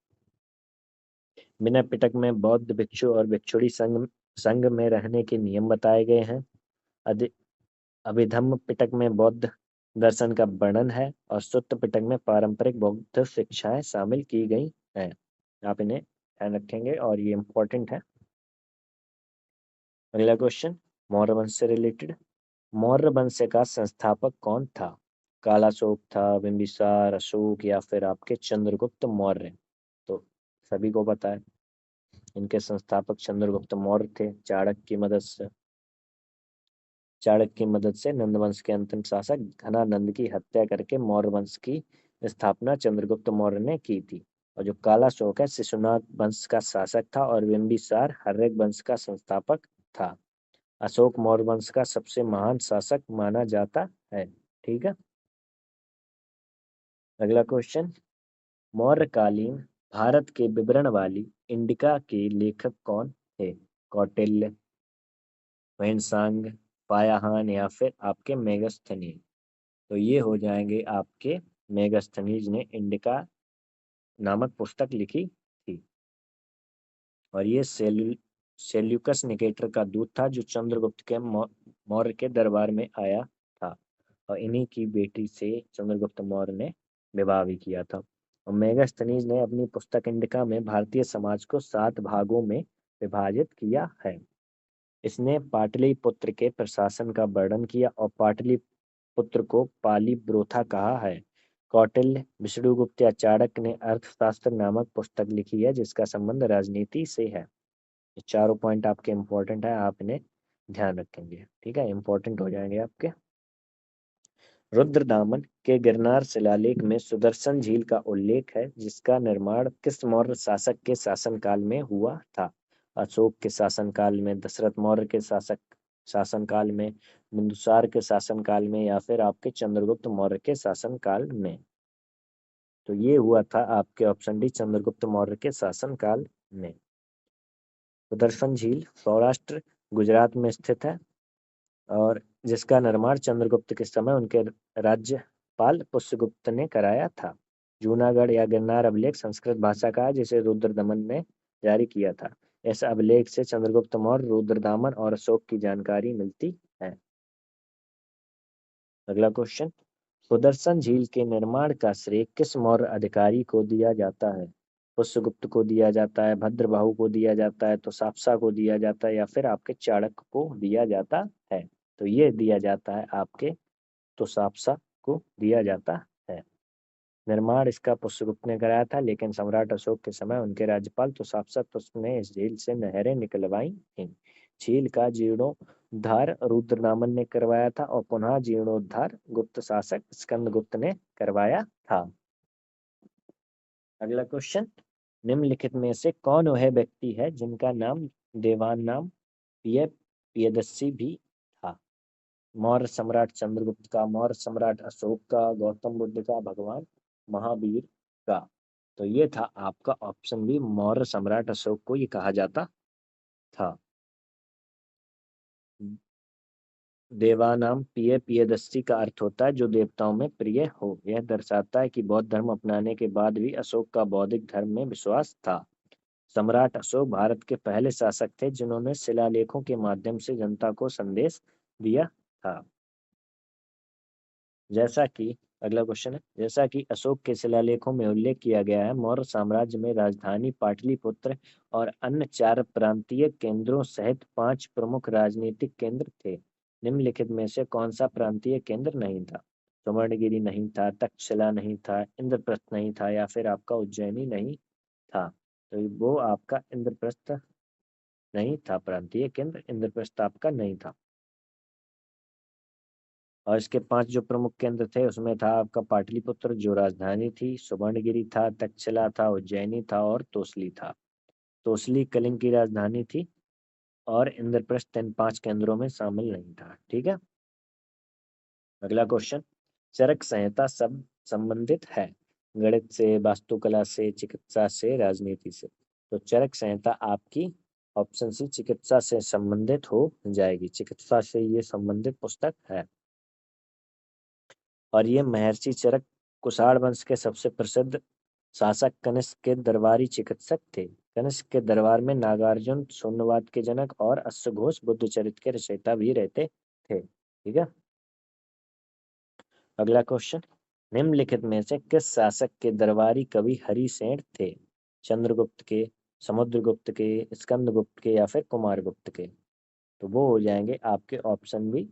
Speaker 1: विनय पिटक में बौद्ध भिक्षु और भिक्षुणी संघ संघ में रहने के नियम बताए गए हैं। अधि अभिधम्म पिटक में बौद्ध दर्शन का वर्णन है, और सुत्त पिटक में पारंपरिक बौद्ध शिक्षाएं शामिल की गई हैं। आप इन्हें ध्यान रखेंगे और ये इंपॉर्टेंट है। अगला क्वेश्चन, मौर्य वंश से रिलेटेड, मौर्य वंश का संस्थापक कौन था? कालाशोक था, बिंबिसार, अशोक, या फिर आपके चंद्रगुप्त मौर्य? तो सभी को पता है इनके संस्थापक चंद्रगुप्त मौर्य थे। चाणक्य की मदद से नंद वंश के अंतिम शासक घनानंद की हत्या करके मौर्य वंश की स्थापना चंद्रगुप्त मौर्य ने की थी। और जो काला अशोक है शिशुनाग वंश का शासक था, और बिंबिसार हर्यक वंश का संस्थापक था। अशोक मौर्य वंश का सबसे महान शासक माना जाता है, ठीक है। अगला क्वेश्चन, मौर्यकालीन भारत के विवरण वाली इंडिका के लेखक कौन थे? कौटिल्य, वेन्सांग, पायाहान, या फिर आपके मेगस्थनीज? तो ये हो जाएंगे आपके मेगस्थनीज ने इंडिका नामक पुस्तक लिखी थी। और ये सेल्यूकस निकेटर का दूत था, जो चंद्रगुप्त के मौर्य के दरबार में आया था। और इन्हीं की बेटी से चंद्रगुप्त मौर्य ने विवाह भी किया था। और मेगास्थनीज ने अपनी पुस्तक इंडिका में भारतीय समाज को 7 भागों में विभाजित किया है। इसने पाटलिपुत्र के प्रशासन का वर्णन किया और पाटलिपुत्र को पालिब्रोथा कहा है। कौटिल्य, विष्णुगुप्त या चाणक्य ने अर्थशास्त्र नामक पुस्तक लिखी है जिसका संबंध राजनीति से है। ये चारों पॉइंट आपके इंपॉर्टेंट है, आप इन्हें ध्यान रखेंगे। ठीक है, इंपॉर्टेंट हो जाएंगे आपके। रुद्रदामन के गिरनार शिलालेख में सुदर्शन झील का उल्लेख है जिसका निर्माण किस मौर्य शासक के शासनकाल में हुआ था? अशोक के शासनकाल में, दशरथ मौर्य के शासनकाल में, बिंदुसार के शासनकाल में, या फिर आपके चंद्रगुप्त मौर्य के शासनकाल में? तो ये हुआ था आपके ऑप्शन डी, चंद्रगुप्त मौर्य के शासनकाल में। सुदर्शन झील सौराष्ट्र गुजरात में स्थित है और जिसका निर्माण चंद्रगुप्त के समय उनके राज्यपाल पुष्यगुप्त ने कराया था। जूनागढ़ या गिरनार अभिलेख संस्कृत भाषा का है जिसे रुद्रदमन ने जारी किया था। इस अभिलेख से चंद्रगुप्त मौर्य, रुद्रदामन और अशोक की जानकारी मिलती है। अगला क्वेश्चन, सुदर्शन झील के निर्माण का श्रेय किस मौर्य अधिकारी को दिया जाता है? पुष्यगुप्त को दिया जाता है, भद्रबाहु को दिया जाता है, तोसाफ्सा को दिया जाता है, या फिर आपके चाणक्य को दिया जाता है? तो ये दिया जाता है आपके तोसाफ्सा को दिया जाता है। निर्माण इसका पुष्यगुप्त ने कराया था लेकिन सम्राट अशोक के समय उनके राज्यपाल तोसाफ्सा तुर्क ने इस झील से नहरें निकलवाई थीं। झील का जीर्णोद्धार रुद्रदामन ने करवाया था और पुनः जीर्णोद्धार गुप्त शासक स्कंदगुप्त ने करवाया था। अगला क्वेश्चन, निम्नलिखित में से कौन वह व्यक्ति है जिनका नाम देवानाम प्रियदर्शी भी था? मौर्य सम्राट चंद्रगुप्त का, मौर्य सम्राट अशोक का, गौतम बुद्ध का, भगवान महावीर का? तो ये था आपका ऑप्शन बी, मौर्य सम्राट अशोक को ये कहा जाता था। देवानाम प्रियदर्शी का अर्थ होता है जो देवताओं में प्रिय हो। यह दर्शाता है कि बौद्ध धर्म अपनाने के बाद भी अशोक का बौद्धिक धर्म में विश्वास था। सम्राट अशोक भारत के पहले शासक थे जिन्होंने शिलालेखों के माध्यम से जनता को संदेश दिया था। जैसा कि अगला क्वेश्चन है, जैसा कि अशोक के शिलालेखों में उल्लेख किया गया है, मौर्य साम्राज्य में राजधानी पाटलिपुत्र और अन्य 4 प्रांतीय केंद्रों सहित 5 प्रमुख राजनीतिक केंद्र थे। निम्नलिखित में से कौन सा प्रांतीय केंद्र नहीं था? सुवर्णगिरी नहीं था, तक्षशिला नहीं था, इंद्रप्रस्थ नहीं था, या फिर आपका उज्जैनी नहीं था? तो वो आपका इंद्रप्रस्थ नहीं था, प्रांतीय केंद्र इंद्रप्रस्थ आपका नहीं था। और इसके 5 जो प्रमुख केंद्र थे उसमें था आपका पाटलिपुत्र जो राजधानी थी, सुवर्णगिरी था, तक्षशिला था, उज्जैनी था और तोसली था। तोसली कलिंग की राजधानी थी और इंद्रप्रस्थ इन 5 केंद्रों में शामिल नहीं था। ठीक है, अगला क्वेश्चन, चरक संहिता सब संबंधित है गणित से, वास्तुकला से, चिकित्सा से, राजनीति से? तो चरक संहिता आपकी ऑप्शन सी चिकित्सा से संबंधित हो जाएगी। चिकित्सा से ये संबंधित पुस्तक है और ये महर्षि चरक कुषाण वंश के सबसे प्रसिद्ध शासक कनिष्क के दरबारी चिकित्सक थे। कनिष्क के दरबार में नागार्जुन शून्यवाद के जनक और अश्वघोष बुद्धचरित के रचयिता भी रहते थे। ठीक है, अगला क्वेश्चन, निम्नलिखित में से किस शासक के दरबारी कवि हरिसेन थे? चंद्रगुप्त के, समुद्रगुप्त के, स्कंदगुप्त के, या फिर कुमारगुप्त के? तो वो हो जाएंगे आपके ऑप्शन बी,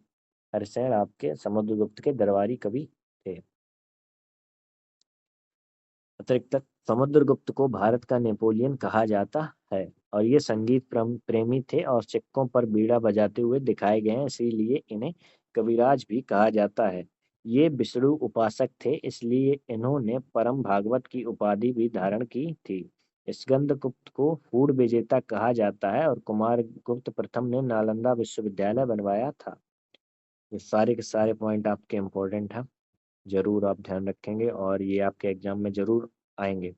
Speaker 1: हरिसेन आपके समुद्रगुप्त के दरबारी कवि थे। अतिरिक्त समुद्रगुप्त को भारत का नेपोलियन कहा जाता है और ये संगीत प्रेमी थे और सिक्कों पर बीड़ा बजाते हुए दिखाए गए हैं, इसीलिए इन्हें कविराज भी कहा जाता है। ये विष्णु उपासक थे इसलिए इन्होंने परम भागवत की उपाधि भी धारण की थी। स्कंदगुप्त को फूड विजेता कहा जाता है और कुमारगुप्त प्रथम ने नालंदा विश्वविद्यालय बनवाया था। ये सारे के सारे पॉइंट आपके इम्पोर्टेंट हैं, जरूर आप ध्यान रखेंगे और ये आपके एग्जाम में जरूर आएंगे।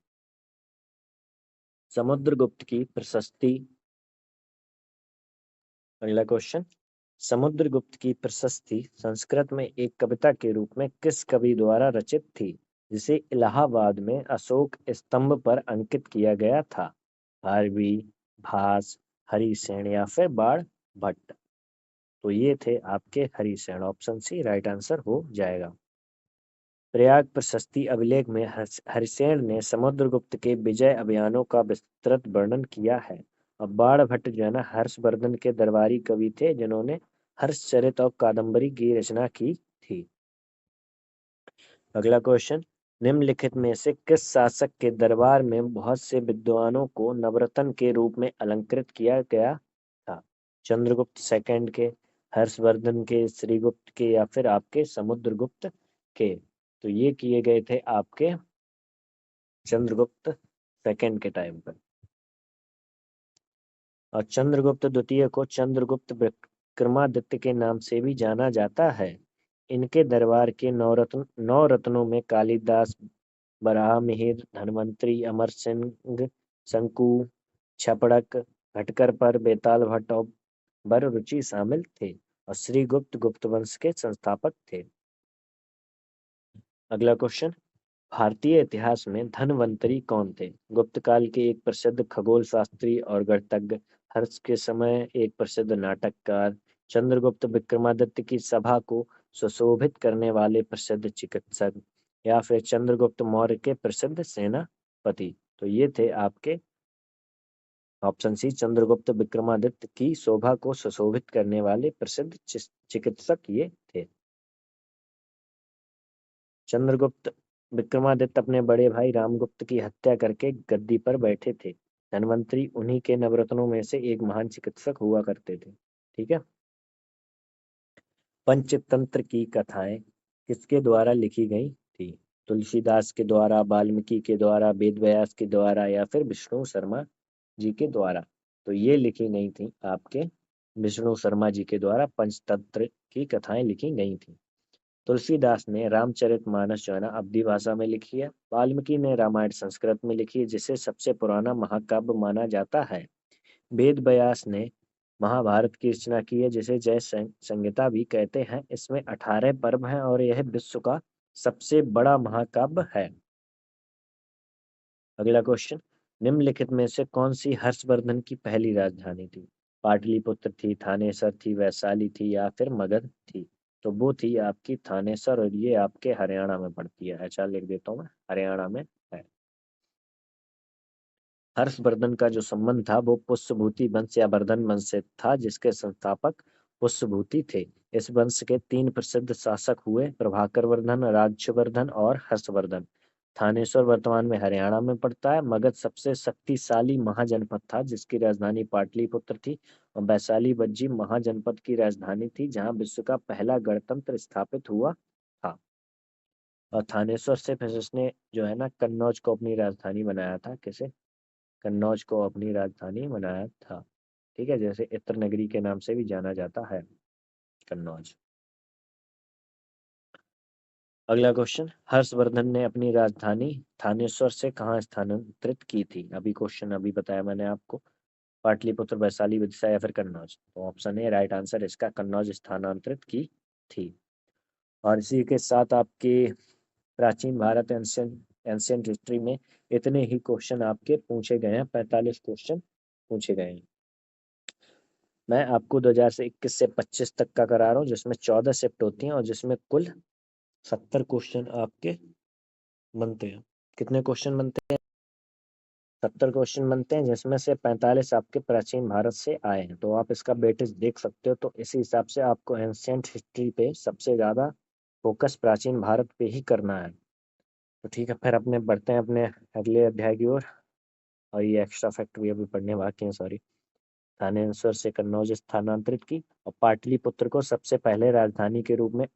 Speaker 1: समुद्रगुप्त की प्रशस्ति, अगला क्वेश्चन, समुद्रगुप्त की प्रशस्ति संस्कृत में एक कविता के रूप में किस कवि द्वारा रचित थी जिसे इलाहाबाद में अशोक स्तंभ पर अंकित किया गया था? भारवी, भास, हरिसेन, या फिर बाण भट्ट? तो ये थे आपके हरिसेन, ऑप्शन सी राइट आंसर हो जाएगा। प्रयाग प्रशस्ति अभिलेख में हरिसेन ने समुद्रगुप्त के विजय अभियानों का विस्तृत वर्णन किया है। अब बाण भट्ट जो है ना हर्षवर्धन के दरबारी कवि थे जिन्होंने हर्षचरित और कादंबरी की रचना की थी। अगला क्वेश्चन, निम्नलिखित में से किस शासक के दरबार में बहुत से विद्वानों को नवरत्न के रूप में अलंकृत किया गया था? चंद्रगुप्त सेकंड के, हर्षवर्धन के, श्रीगुप्त के या फिर आपके समुद्रगुप्त के? तो ये किए गए थे आपके चंद्रगुप्त सेकंड के टाइम पर। और चंद्रगुप्त द्वितीय को चंद्रगुप्त विक्रमादित्य के नाम से भी जाना जाता है। इनके दरबार के नौ रत्नों में कालिदास, बराहमिहिर, धन्वंतरी, अमर सिंह, शंकु, छपड़क, भटकर पर, बेताल भट्ट और बररुचि शामिल थे और श्रीगुप्त गुप्त वंश के संस्थापक थे। अगला क्वेश्चन, भारतीय इतिहास में धन्वंतरी कौन थे? गुप्त काल के एक प्रसिद्ध खगोल शास्त्री और गणितज्ञ, हर्ष के समय एक प्रसिद्ध नाटककार, चंद्रगुप्त विक्रमादित्य की सभा को सुशोभित करने वाले प्रसिद्ध चिकित्सक या फिर चंद्रगुप्त मौर्य के प्रसिद्ध सेनापति? तो ये थे आपके ऑप्शन सी, चंद्रगुप्त विक्रमादित्य की शोभा को सुशोभित करने वाले प्रसिद्ध चिकित्सक ये थे। चंद्रगुप्त विक्रमादित्य अपने बड़े भाई रामगुप्त की हत्या करके गद्दी पर बैठे थे। धन्वंतरी उन्हीं के नवरत्नों में से एक महान चिकित्सक हुआ करते थे। ठीक है। पंचतंत्र की कथाएं किसके द्वारा लिखी गई थी? तुलसीदास के द्वारा, वाल्मीकि के द्वारा, वेदव्यास के द्वारा या फिर विष्णु शर्मा जी के द्वारा? तो ये लिखी गई थी आपके विष्णु शर्मा जी के द्वारा पंचतंत्र की कथाएं लिखी गई थी। तुलसीदास ने रामचरितमानस जो है ना अवधी भाषा में लिखी है। वाल्मीकि ने रामायण संस्कृत में लिखी है जिसे सबसे पुराना महाकाव्य माना जाता है। वेद व्यास ने महाभारत की रचना की है जिसे जय संहिता भी कहते हैं। इसमें 18 पर्व हैं और यह विश्व का सबसे बड़ा महाकाव्य है। अगला क्वेश्चन, निम्नलिखित में से कौन सी हर्षवर्धन की पहली राजधानी थी? पाटलिपुत्र थी, थानेसर थी, वैशाली थी या फिर मगध थी? तो वो थी आपकी थानेसर और ये आपके हरियाणा में पड़ती है। ऐसा लिख देता हूँ मैं, हरियाणा में है। हर्षवर्धन का जो संबंध था वो पुष्यभूति वंश या वर्धन वंश से था जिसके संस्थापक पुष्यभूति थे। इस वंश के 3 प्रसिद्ध शासक हुए, प्रभाकर वर्धन, राज्यवर्धन और हर्षवर्धन। थानेश्वर वर्तमान में हरियाणा में पड़ता है। मगध सबसे शक्तिशाली महाजनपद था जिसकी राजधानी पाटलिपुत्र थी और वैशाली वज्जी महाजनपद की राजधानी थी जहां विश्व का पहला गणतंत्र स्थापित हुआ था। और थानेश्वर से फिर उसने जो है ना कन्नौज को अपनी राजधानी बनाया था। किसे? कन्नौज को अपनी राजधानी बनाया था। ठीक है, जैसे इत्र नगरी के नाम से भी जाना जाता है कन्नौज। अगला क्वेश्चन, हर्षवर्धन ने अपनी राजधानी थानेश्वर से कहाँ स्थानांतरित की थी? अभी क्वेश्चन अभी बताया मैंने आपको, पाटलिपुत्र, वैशाली, विदिशा या फिर कन्नौज? तो ऑप्शन ए राइट आंसर इसका, कन्नौज स्थानांतरित की थी। और इसी के साथ आपके प्राचीन भारत एंशियंट हिस्ट्री में इतने ही क्वेश्चन आपके पूछे गए हैं। 45 क्वेश्चन पूछे गए हैं। मैं आपको 2021 से 25 तक का करा रहा हूँ जिसमें 14 शिफ्ट होती हैं और जिसमें कुल 70 क्वेश्चन आपके बनते हैं। कितने क्वेश्चन बनते हैं? 70 क्वेश्चन बनते हैं जिसमें से 45 आपके प्राचीन भारत से आए हैं। तो आप इसका वेटेज देख सकते हो। तो इसी हिसाब से आपको एंशियंट हिस्ट्री पे सबसे ज़्यादा फोकस प्राचीन भारत पे ही करना है। तो ठीक है, फिर अपने बढ़ते हैं अपने अगले अध्याय की ओर। और ये एक्स्ट्रा फैक्ट भी अभी पढ़ने बाकी हैं, सॉरी। थानेश्वर से कन्नौज स्थानांतरित की और पाटलिपुत्र को सबसे पहले राजधानी के रूप में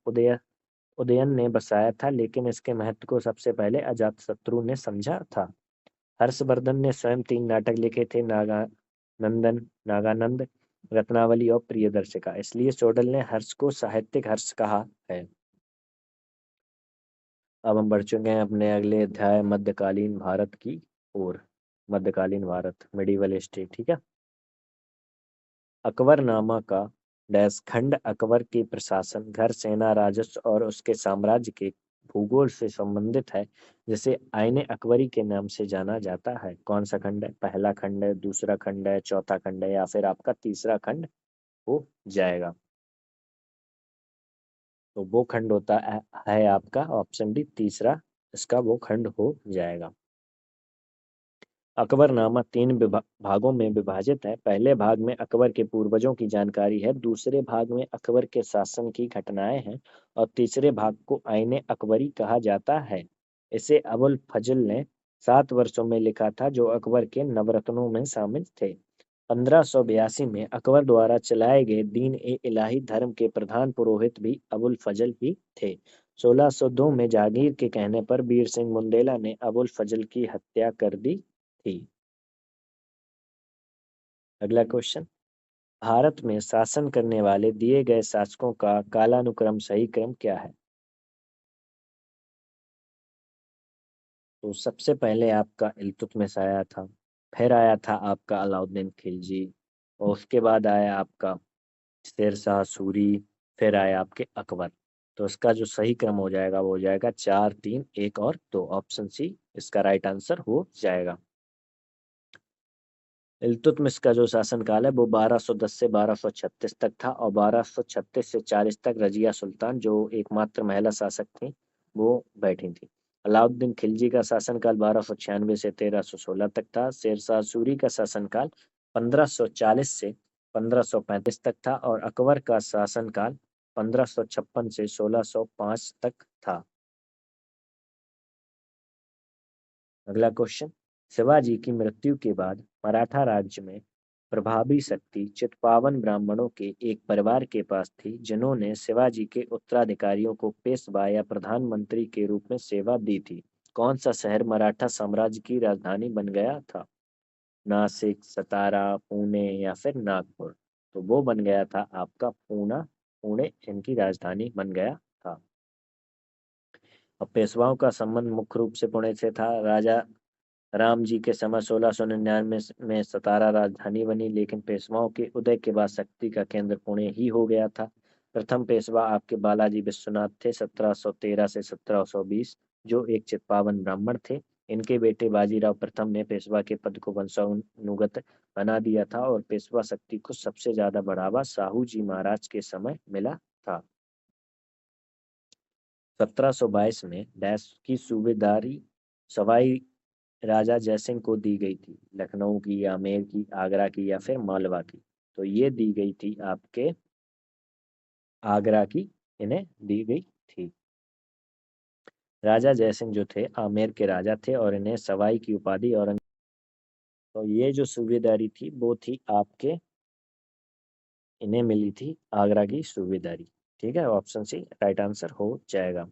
Speaker 1: उदयन ने बसाया था, लेकिन इसके महत्व को सबसे पहले अजातशत्रु ने समझा था। हर्षवर्धन ने स्वयं 3 नाटक लिखे थे, नागानंद, रत्नावली और प्रियदर्शिका। इसलिए चौडल ने हर्ष को साहित्यिक हर्ष कहा है। अब हम बढ़ चुके हैं अपने अगले अध्याय मध्यकालीन भारत की ओर। मध्यकालीन भारत, मिडिवल हिस्ट्री। ठीक है। अकबरनामा का डैश खंड अकबर के प्रशासन, घर, सेना, राजस्व और उसके साम्राज्य के भूगोल से संबंधित है, जिसे आईने अकबरी के नाम से जाना जाता है। कौन सा खंड है? पहला खंड है, दूसरा खंड है, चौथा खंड है या फिर आपका तीसरा खंड हो जाएगा? तो वो खंड होता है आपका ऑप्शन डी तीसरा, इसका वो खंड हो जाएगा। अकबरनामा 3 भागों में विभाजित है। पहले भाग में अकबर के पूर्वजों की जानकारी है, दूसरे भाग में अकबर के शासन की घटनाएं हैं और तीसरे भाग को आईने अकबरी कहा जाता है। इसे अबुल फजल ने 7 वर्षों में लिखा था, जो अकबर के नवरत्नों में शामिल थे। 1582 में अकबर द्वारा चलाए गए दीन ए इलाही धर्म के प्रधान पुरोहित भी अबुल फजल ही थे। 1602 में जहांगीर के कहने पर वीर सिंह बुंदेला ने अबुल फजल की हत्या कर दी थी। अगला क्वेश्चन, भारत में शासन करने वाले दिए गए शासकों का कालानुक्रम सही क्रम क्या है? तो सबसे पहले आपका इल्तुतमिश आया था, फिर आया था आपका अलाउद्दीन खिलजी, और उसके बाद आया आपका शेर शाह सूरी, फिर आया आपके अकबर। तो इसका जो सही क्रम हो जाएगा वो हो जाएगा 4, 3, 1 और 2। ऑप्शन सी इसका राइट आंसर हो जाएगा। इल्तुतमिश का जो शासनकाल है वो 1210 से 1236 तक था, और 1236 से 40 तक रजिया सुल्तान, जो एकमात्र महिला शासक थी, वो बैठी थी। अलाउद्दीन खिलजी का शासनकाल 1296 से 1316 तक था। शेर शाह सूरी का शासनकाल 1540 से 1535 तक था, और अकबर का शासनकाल 1556 से 1605 तक था। अगला क्वेश्चन, शिवाजी की मृत्यु के बाद मराठा राज्य में प्रभावी शक्ति चित्पावन ब्राह्मणों के एक परिवार के पास थी, जिन्होंने शिवाजी के उत्तराधिकारियों को पेशवा या प्रधानमंत्री के रूप में सेवा दी थी। कौन सा शहर मराठा साम्राज्य की राजधानी बन गया था? नासिक, सतारा, पुणे या फिर नागपुर? तो वो बन गया था आपका पुणे इनकी राजधानी बन गया था। और पेशवाओं का संबंध मुख्य रूप से पुणे से था। राजा राम जी के समय 1699 में सतारा राजधानी बनी, लेकिन पेशवाओं के उदय के बाद शक्ति का केंद्र पुणे ही हो गया था। प्रथम पेशवा आपके बालाजी विश्वनाथ थे, 1713 से 1720, जो एक चित्पावन ब्राह्मण थे। इनके बेटे बाजीराव प्रथम ने पेशवा के पद को वंशानुगत बना दिया था, और पेशवा शक्ति को सबसे ज्यादा बढ़ावा साहू जी महाराज के समय मिला था। 1722 में डैश की सूबेदारी सवाई राजा जयसिंह को दी गई थी? लखनऊ की, आमेर की, आगरा की या फिर मालवा की? तो ये दी गई थी आपके आगरा की, इन्हें दी गई थी। राजा जयसिंह जो थे आमेर के राजा थे, और इन्हें सवाई की उपाधि और तो ये जो सूबेदारी थी वो थी आपके, इन्हें मिली थी आगरा की सूबेदारी। ठीक है, ऑप्शन सी राइट आंसर हो जाएगा।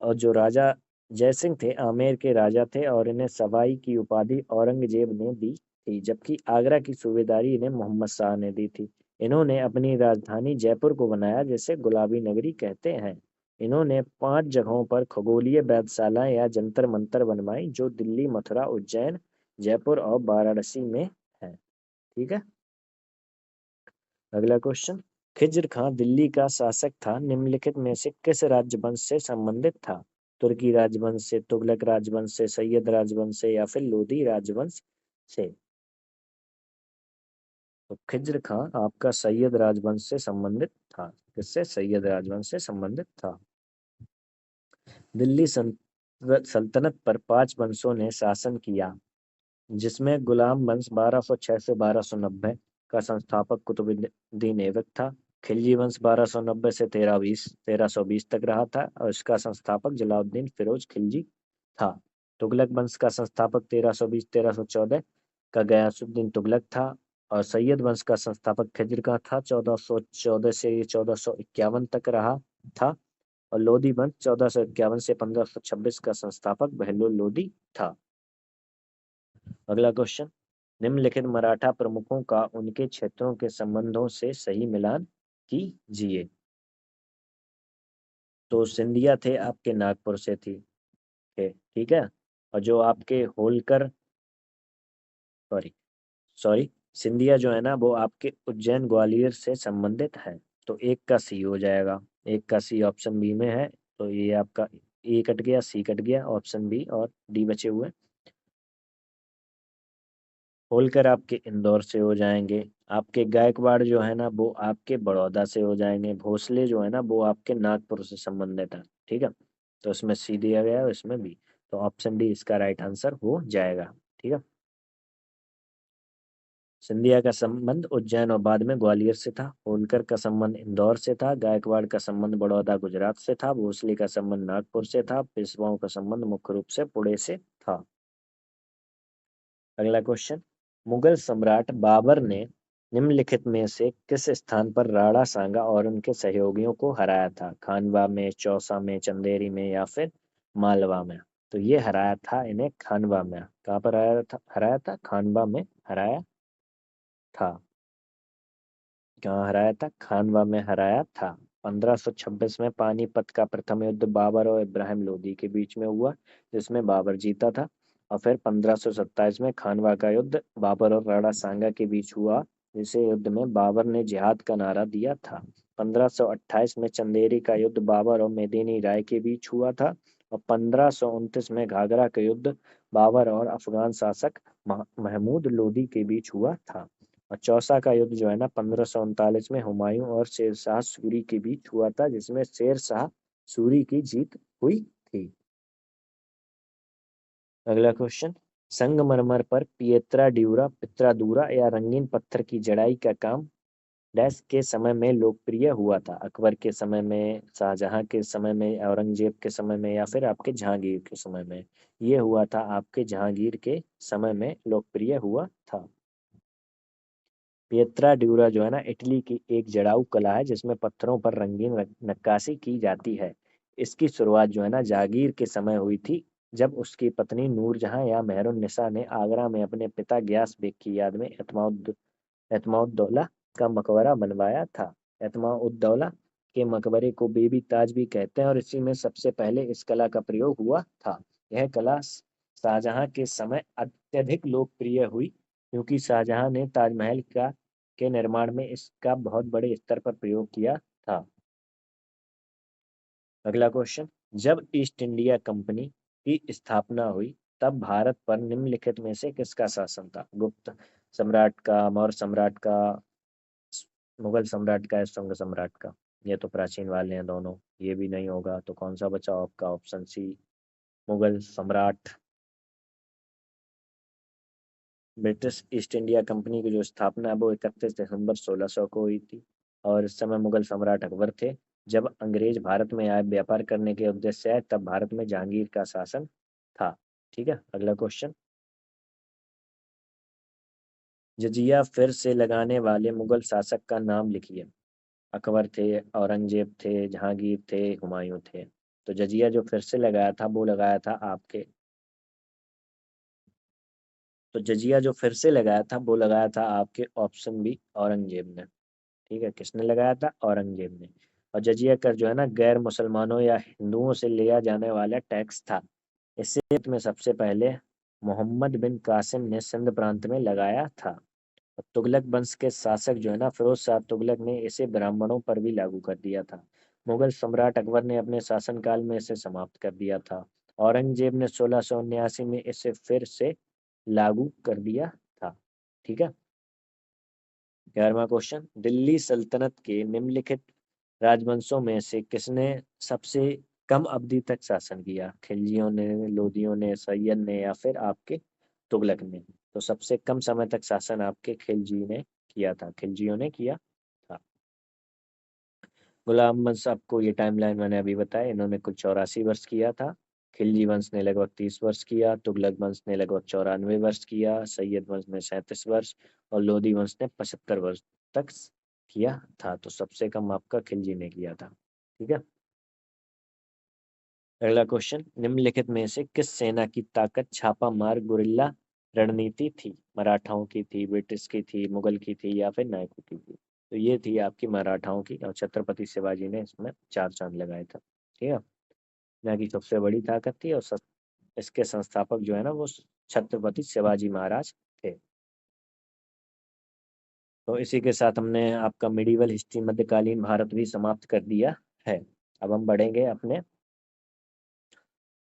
Speaker 1: और जो राजा जयसिंह थे आमेर के राजा थे, और इन्हें सवाई की उपाधि औरंगजेब ने दी थी, जबकि आगरा की सूबेदारी इन्हें मोहम्मद शाह ने दी थी। इन्होंने अपनी राजधानी जयपुर को बनाया, जिसे गुलाबी नगरी कहते हैं। इन्होंने 5 जगहों पर खगोलीय वेधशालाएं या जंतर मंतर बनवाई, जो दिल्ली, मथुरा, उज्जैन, जयपुर और वाराणसी में है। ठीक है, अगला क्वेश्चन, खिज्र खां दिल्ली का शासक था, निम्नलिखित में से किस राजवंश से संबंधित था? तुर्की राजवंश से, तुगलक राजवंश से, सैयद राजवंश से या फिर लोधी राजवंश से? तो खिज्र खां आपका सैयद राजवंश से संबंधित था। किससे? सैयद राजवंश से संबंधित था। दिल्ली सल्तनत पर 5 वंशों ने शासन किया, जिसमें गुलाम वंश 1206 से 1290 का संस्थापक कुतुबुद्दीन ऐबक था। खिलजी वंश 1290 से 1320 तक रहा था, और इसका संस्थापक जलालुद्दीन फिरोज खिलजी था। तुगलक वंश का संस्थापक 1320-1314 का गयासुद्दीन तुगलक था, और सैयद वंश का संस्थापक खिज्र का था, 1414 से 1451 तक रहा था। और लोधी वंश 1451 से 1526 का संस्थापक बहलोल लोधी था। अगला क्वेश्चन, निम्नलिखित मराठा प्रमुखों का उनके क्षेत्रों के संबंधों से सही मिलान कीजिए। तो सिंधिया थे आपके नागपुर से थी थे, ठीक है। और जो आपके होलकर, सॉरी सॉरी सिंधिया जो है ना, वो आपके उज्जैन ग्वालियर से संबंधित है। तो एक का सी हो जाएगा, एक का सी ऑप्शन बी में है। तो ये आपका ए कट गया, सी कट गया, ऑप्शन बी और डी बचे हुए। होलकर आपके इंदौर से हो जाएंगे। आपके गायकवाड़ जो है ना वो आपके बड़ौदा से हो जाएंगे। भोसले जो है ना वो आपके नागपुर से संबंधित है। ठीक है, तो इसमें सी दिया गया है, इसमें बी। तो ऑप्शन डी इसका राइट आंसर हो जाएगा। ठीक है, सिंधिया का संबंध उज्जैन और बाद में ग्वालियर से था। होलकर का संबंध इंदौर से था। गायकवाड़ का संबंध बड़ौदा गुजरात से था। भोसले का संबंध नागपुर से था। पेशवाओं का संबंध मुख्य रूप से पुणे से था। अगला क्वेश्चन, मुगल सम्राट बाबर ने निम्नलिखित में से किस स्थान पर राणा सांगा और उनके सहयोगियों को हराया था? खानवा में, चौसा में, चंदेरी में या फिर मालवा में? तो ये हराया था इन्हें खानवा में। कहाँ पर हराया था? खानवा में हराया था। कहाँ हराया था? खानवा में हराया था। 1526 में पानीपत का प्रथम युद्ध बाबर और इब्राहिम लोदी के बीच में हुआ, जिसमें बाबर जीता था। और फिर 1527 में खानवा का युद्ध बाबर और राणा सांगा के बीच हुआ, जिसे युद्ध में बाबर ने जिहाद का नारा दिया था। 1528 में चंदेरी का युद्ध बाबर और मेदिनी राय के बीच हुआ था। और 1529 में घाघरा का युद्ध बाबर और अफगान शासक महमूद लोदी के बीच हुआ था। और चौसा का युद्ध जो है ना 1539 में हुमायूं और शेरशाह सूरी के बीच हुआ था, जिसमें शेरशाह सूरी की जीत हुई थी। अगला क्वेश्चन, संगमरमर पर पिएत्रा ड्यूरा, पित्रादूरा या रंगीन पत्थर की जड़ाई का काम डैश के समय में लोकप्रिय हुआ था? अकबर के समय में, शाहजहां के समय में, औरंगजेब के समय में या फिर आपके जहांगीर के समय में? ये हुआ था आपके जहांगीर के समय में लोकप्रिय हुआ था। पिएत्रा ड्यूरा जो है ना इटली की एक जड़ाऊ कला है, जिसमें पत्थरों पर रंगीन नक्काशी की जाती है। इसकी शुरुआत जो है ना जागीर के समय हुई थी, जब उसकी पत्नी नूरजहां या मेहरुन्निसा ने आगरा में अपने पिता गयास बेग की याद में एतमाउद्दौला का मकबरा बनवाया था। एतमाउद्दौला के मकबरे को बेबी ताज भी कहते हैं और इसी में सबसे पहले इस कला का प्रयोग हुआ था। यह कला शाहजहां के समय अत्यधिक लोकप्रिय हुई, क्योंकि शाहजहां ने ताजमहल का के निर्माण में इसका बहुत बड़े स्तर पर प्रयोग किया था। अगला क्वेश्चन, जब ईस्ट इंडिया कंपनी की स्थापना हुई, तब भारत पर निम्नलिखित में से किसका शासन था? गुप्त सम्राट का, मौर्य सम्राट का, मुगल सम्राट का या शुंग सम्राट का? ये तो प्राचीन वाले हैं दोनों, ये भी नहीं होगा, तो कौन सा बचा आपका? ऑप्शन सी, मुगल सम्राट। ब्रिटिश ईस्ट इंडिया कंपनी की जो स्थापना है वो 31 दिसंबर 1600 को हुई थी। और इस समय मुगल सम्राट अकबर थे। जब अंग्रेज भारत में आए व्यापार करने के उद्देश्य से आए, तब भारत में जहांगीर का शासन था। ठीक है, अगला क्वेश्चन, जजिया फिर से लगाने वाले मुगल शासक का नाम लिखिए। अकबर थे, औरंगजेब थे, जहांगीर थे, हुमायूं थे? तो जजिया जो फिर से लगाया था वो लगाया था आपके तो जजिया जो फिर से लगाया था वो लगाया था आपके ऑप्शन बी, औरंगजेब ने। ठीक है, किसने लगाया था? औरंगजेब ने। और जजिया कर जो है ना गैर मुसलमानों या हिंदुओं से लिया जाने वाला टैक्स था। इसे में सबसे पहले मोहम्मद बिन कासिम ने सिंध प्रांत में लगाया था। और तुगलक वंश के शासक जो है ना फिरोज शाह तुगलक ने इसे ब्राह्मणों पर भी लागू कर दिया था। मुगल सम्राट अकबर ने अपने शासनकाल में इसे समाप्त कर दिया था। औरंगजेब ने 1679 में इसे फिर से लागू कर दिया था। ठीक है, 11वां क्वेश्चन, दिल्ली सल्तनत के निम्नलिखित राजवंशों में से किसने सबसे कम अवधि तक शासन किया? खिलजियों ने, लोदियों ने, सैयद ने या फिर आपके तुगलक ने? तो सबसे कम समय तक शासन आपके खिलजी ने किया था, खिलजियों ने किया था। गुलाम वंश, आपको ये टाइमलाइन मैंने अभी बताया, इन्होंने कुल 84 वर्ष किया था। खिलजी वंश ने लगभग 30 वर्ष किया। तुगलक वंश ने लगभग 94 वर्ष किया। सैयद वंश ने 37 वर्ष और लोधी वंश ने 75 वर्ष तक किया था। तो सबसे कम आपका खिलजी ने किया था। ठीक है, अगला क्वेश्चन, निम्नलिखित में से किस सेना की ताकत छापा मार गुरिल्ला रणनीति थी? मराठाओं की थी, ब्रिटिश की थी, मुगल की थी या फिर नायकों की थी? तो ये थी आपकी मराठाओं की, और छत्रपति शिवाजी ने इसमें 4 चांद लगाए थे। ठीक है, यहाँ की सबसे बड़ी ताकत थी। और इसके संस्थापक जो है ना वो छत्रपति शिवाजी महाराज थे। तो इसी के साथ हमने आपका मिडिवल हिस्ट्री, मध्यकालीन भारत भी समाप्त कर दिया है। अब हम बढ़ेंगे अपने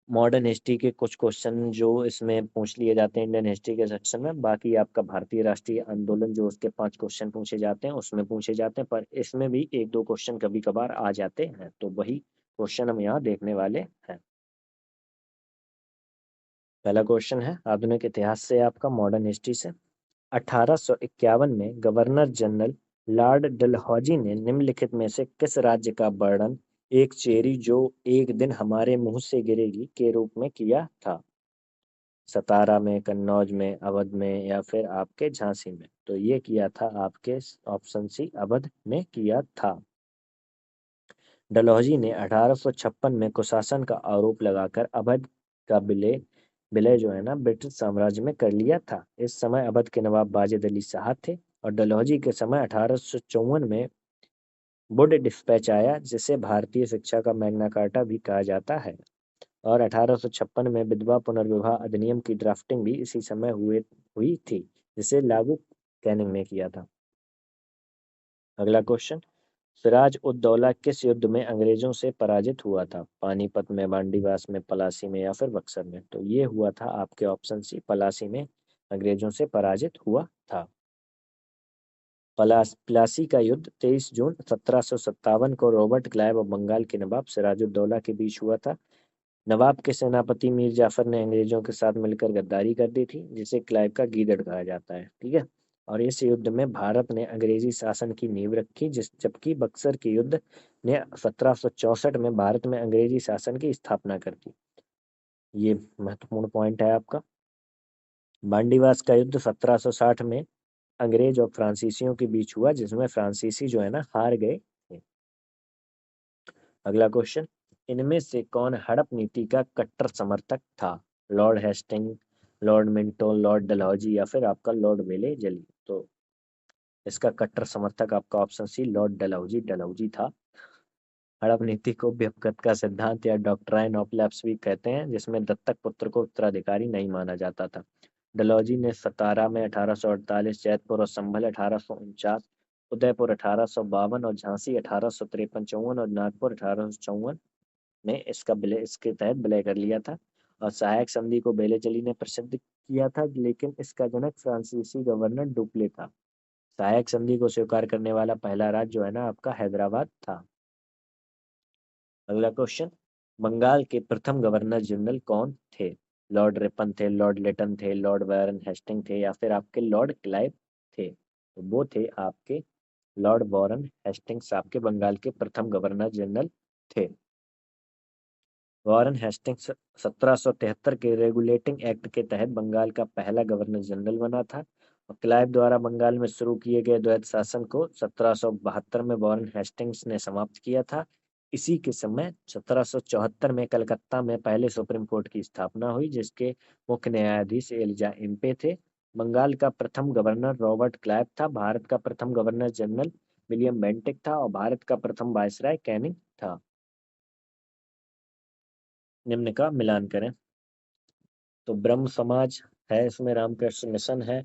Speaker 1: मॉडर्न हिस्ट्री के कुछ क्वेश्चन जो इसमें पूछ लिए जाते हैं इंडियन हिस्ट्री के सेक्शन में। बाकी आपका भारतीय राष्ट्रीय आंदोलन जो उसके 5 क्वेश्चन पूछे जाते हैं उसमें पूछे जाते हैं, पर इसमें भी 1-2 क्वेश्चन कभी कभार आ जाते हैं, तो वही क्वेश्चन हम यहाँ देखने वाले हैं। पहला क्वेश्चन है आधुनिक इतिहास से, आपका मॉडर्न हिस्ट्री से, 1851 में गवर्नर जनरल लॉर्ड डलहौजी ने निम्नलिखित में से किस राज्य का वर्णन एक चेरी जो एक दिन हमारे मुंह से गिरेगी के रूप में किया था? सतारा में, कन्नौज में, अवध में या फिर आपके झांसी में? तो ये किया था आपके ऑप्शन सी अवध में किया था। डलहौजी ने 1856 में कुशासन का आरोप लगाकर अवध का विलय जो है ना ब्रिटिश साम्राज्य में कर लिया था। इस समय अवध के नवाब वाजिद अली शाह थे और डलहौजी के समय 1854 में वुड डिस्पैच आया, जिसे भारतीय शिक्षा का मैग्ना कार्टा भी कहा जाता है। और 1856 में विधवा पुनर्विवाह अधिनियम की ड्राफ्टिंग भी इसी समय हुई थी, जिसे लागू कैनिंग ने किया था। अगला क्वेश्चन, सिराज उद दौला किस युद्ध में अंग्रेजों से पराजित हुआ था? पानीपत में, बांडीवास में, पलासी में या फिर बक्सर में? तो ये हुआ था आपके ऑप्शन सी पलासी में अंग्रेजों से पराजित हुआ था। प्लासी का युद्ध 23 जून 1757 को रॉबर्ट क्लाइव और बंगाल के नवाब सिराजुद्दौला के बीच हुआ था। नवाब के सेनापति मीर जाफर ने अंग्रेजों के साथ मिलकर गद्दारी कर दी थी, जिसे क्लाइव का गीदड़ कहा जाता है। ठीक है, और इस युद्ध में भारत ने अंग्रेजी शासन की नींव रखी, जबकि बक्सर के युद्ध ने 1764 में भारत में अंग्रेजी शासन की स्थापना कर दी। ये महत्वपूर्ण पॉइंट है आपका। बांडीवास का युद्ध 1760 में अंग्रेज और फ्रांसीसियों के बीच हुआ, जिसमें फ्रांसीसी जो है ना हार गए थे। अगला क्वेश्चन, इनमें से कौन हड़प नीति का कट्टर समर्थक था? Lord Hastings, Lord Minto, Lord Dalhousie या फिर आपका लॉर्ड वेले जली? तो इसका कट्टर समर्थक आपका ऑप्शन सी लॉर्ड डलहौजी था। हड़प नीति को व्यपगत का सिद्धांत या डॉक्ट्राइन ऑफ लैप्स भी कहते हैं, जिसमें दत्तक पुत्र को उत्तराधिकारी नहीं माना जाता था। डलहौजी ने सतारा में 1848, जयपुर और संभल 1849, उदयपुर 1852 और झांसी 1853-54 और नागपुर 1854 में इसके तहत विलय कर लिया था। और सहायक संधि को बेलेचली ने प्रसिद्ध किया था, लेकिन इसका जनक फ्रांसीसी गवर्नर डुप्ले था। सहायक संधि को स्वीकार करने वाला पहला राज्य जो है ना आपका हैदराबाद था। अगला क्वेश्चन, बंगाल के प्रथम गवर्नर जनरल कौन थे? लॉर्ड रिपन थे, लॉर्ड लेटन थे, लॉर्ड वारन हेस्टिंग थे या फिर आपके लॉर्ड क्लाइव थे? तो वो थे आपके लॉर्ड वारन हेस्टिंग्स आपके बंगाल के प्रथम गवर्नर जनरल थे। वारन हेस्टिंग्स 1773 के रेगुलेटिंग एक्ट के तहत बंगाल का पहला गवर्नर जनरल बना था और क्लाइव द्वारा बंगाल में शुरू किए गए द्वैत शासन को 1772 में वारन हेस्टिंग्स ने समाप्त किया था। इसी के समय 1774 में कलकत्ता में पहले सुप्रीम कोर्ट की स्थापना हुई, जिसके मुख्य न्यायाधीश एलिजा इम्पे थे। बंगाल का प्रथम गवर्नर रॉबर्ट क्लाइव था। भारत का प्रथम गवर्नर जनरल विलियम बेंटिक था और भारत का प्रथम वायसराय कैनिंग था। निम्न का मिलान करें। तो ब्रह्म समाज है, इसमें रामकृष्ण मिशन है,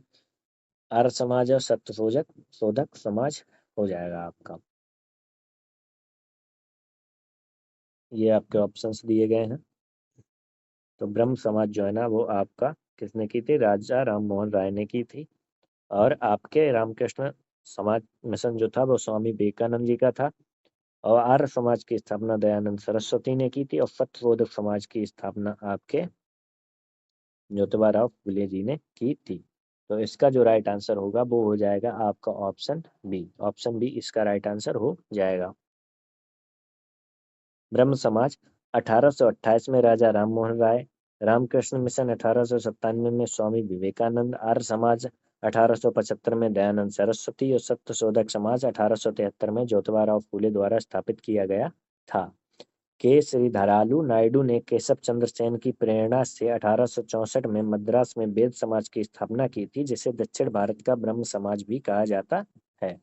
Speaker 1: आर्य समाज और सत्य शोधक समाज हो जाएगा आपका। ये आपके ऑप्शंस दिए गए हैं। तो ब्रह्म समाज जो है ना वो आपका किसने की थी? राजा राम मोहन राय ने की थी। और आपके रामकृष्ण समाज मिशन जो था वो स्वामी विवेकानंद जी का था। और आर्य समाज की स्थापना दयानंद सरस्वती ने की थी और सत्य शोधक समाज की स्थापना आपके ज्योतिबा राव फुले जी ने की थी। तो इसका जो राइट आंसर होगा वो हो जाएगा आपका ऑप्शन बी। ऑप्शन बी इसका राइट आंसर हो जाएगा। ब्रह्म समाज 1828 में राजा राम मोहन राय, रामकृष्ण मिशन 1897 में स्वामी विवेकानंद, आर्य समाज 1875 में दयानंद सरस्वती और सत्य शोधक समाज 1873 में ज्योतिबा राव फूले द्वारा स्थापित किया गया था। के श्रीधरालु नायडू ने केशव चंद्र सेन की प्रेरणा से 1864 में मद्रास में वेद समाज की स्थापना की थी, जिसे दक्षिण भारत का ब्रह्म समाज भी कहा जाता है।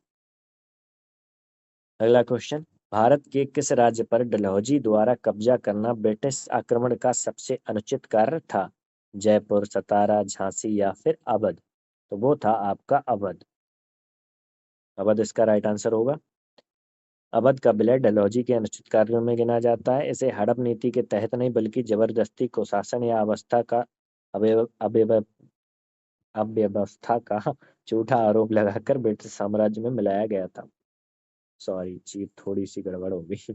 Speaker 1: अगला क्वेश्चन, भारत के किस राज्य पर डलहौजी द्वारा कब्जा करना ब्रिटिश आक्रमण का सबसे अनुचित कार्य था? जयपुर, सतारा, झांसी या फिर अवध? तो वो था आपका अवध। अवध इसका राइट आंसर होगा। अवध का विलय डलहौजी के अनुचित कार्यों में गिना जाता है। इसे हड़प नीति के तहत नहीं बल्कि जबरदस्ती कुशासन या अवस्था का अव्यवस्था का झूठा आरोप लगाकर ब्रिटिश साम्राज्य में मिलाया गया था। सॉरी चीफ, थोड़ी सी गड़बड़ हो गई।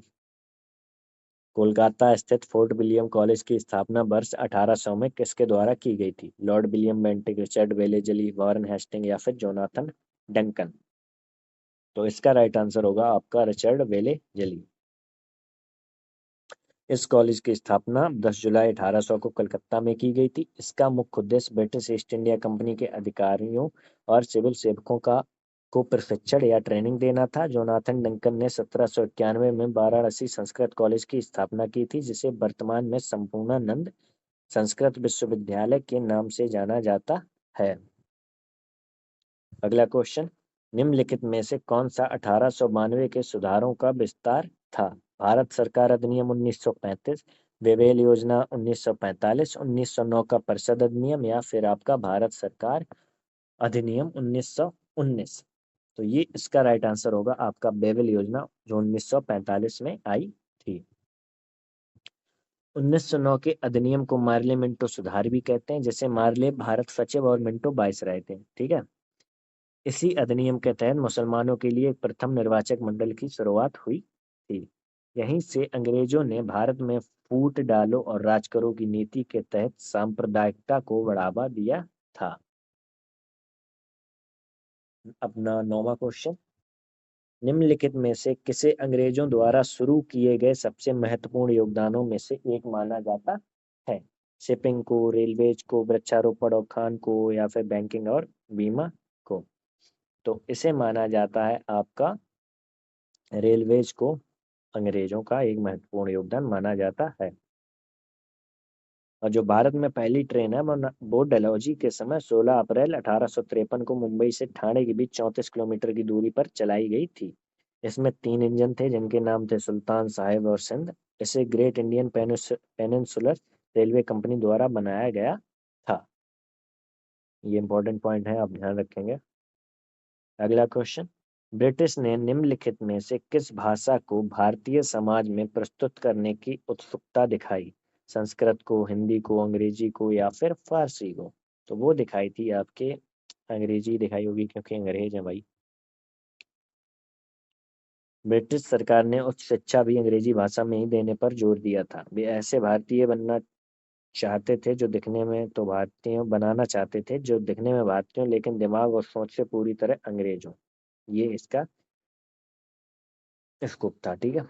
Speaker 1: कोलकाता स्थित फोर्ट विलियम कॉलेज की स्थापना वर्ष 1800 में किसके द्वारा की गई थी? Lord William Bentinck, Richard Wellesley, Warren Hastings या फिर जोनाथन डंकन? तो इसका राइट आंसर होगा आपका रिचर्ड वेलेजली। इस कॉलेज की स्थापना 10 जुलाई 1800 को कलकत्ता में की गई थी। इसका मुख्य उद्देश्य ब्रिटिश ईस्ट इंडिया कंपनी के अधिकारियों और सिविल सेवकों को प्रशिक्षण या ट्रेनिंग देना था। जोनाथन डंकन ने 1791 में वाराणसी संस्कृत कॉलेज की स्थापना की थी, जिसे वर्तमान में संपूर्णानंद संस्कृत विश्वविद्यालय के नाम से जाना जाता है। अगला क्वेश्चन, निम्नलिखित में से कौन सा 1892 के सुधारों का विस्तार था? भारत सरकार अधिनियम 1935, वेवेल योजना 1945, 1909 का परिषद अधिनियम या फिर आपका भारत सरकार अधिनियम 1919? तो ये इसका राइट आंसर होगा आपका वेवेल योजना, जो 1945 में आई थी। 1909 के अधिनियम को मार्ले मिंटो सुधार भी कहते हैं, जैसे मार्ले भारत सचिव और मिंटो वाइसराय थे। ठीक है। इसी अधिनियम के तहत मुसलमानों के लिए प्रथम निर्वाचक मंडल की शुरुआत हुई थी। यहीं से अंग्रेजों ने भारत में फूट डालो और राज करो की नीति के तहत सांप्रदायिकता को बढ़ावा दिया था। अपना 9वां क्वेश्चन, निम्नलिखित में से किसे अंग्रेजों द्वारा शुरू किए गए सबसे महत्वपूर्ण योगदानों में से एक माना जाता है? शिपिंग को, रेलवेज को, वृक्षारोपण और खान को या फिर बैंकिंग और बीमा को? तो इसे माना जाता है आपका रेलवेज को अंग्रेजों का एक महत्वपूर्ण योगदान माना जाता है। और जो भारत में पहली ट्रेन है वो डलहौजी के समय 16 अप्रैल 1853 को मुंबई से ठाणे के बीच 34 किलोमीटर की दूरी पर चलाई गई थी। इसमें 3 इंजन थे जिनके नाम थे सुल्तान साहिब और सिंध। इसे great Indian peninsular railway company द्वारा बनाया गया था। ये इंपॉर्टेंट पॉइंट है, आप ध्यान रखेंगे। अगला क्वेश्चन, ब्रिटिश ने निम्नलिखित में से किस भाषा को भारतीय समाज में प्रस्तुत करने की उत्सुकता दिखाई? संस्कृत को, हिंदी को, अंग्रेजी को या फिर फारसी को? तो वो दिखाई थी आपके अंग्रेजी दिखाई होगी, क्योंकि अंग्रेज हैं भाई। ब्रिटिश सरकार ने उच्च शिक्षा भी अंग्रेजी भाषा में ही देने पर जोर दिया था। वे ऐसे भारतीय बनना चाहते थे जो दिखने में तो भारतीय बनाना चाहते थे जो दिखने में भारतीय हो, लेकिन दिमाग और सोच से पूरी तरह अंग्रेज हो। ये इसका स्कोप था। ठीक है,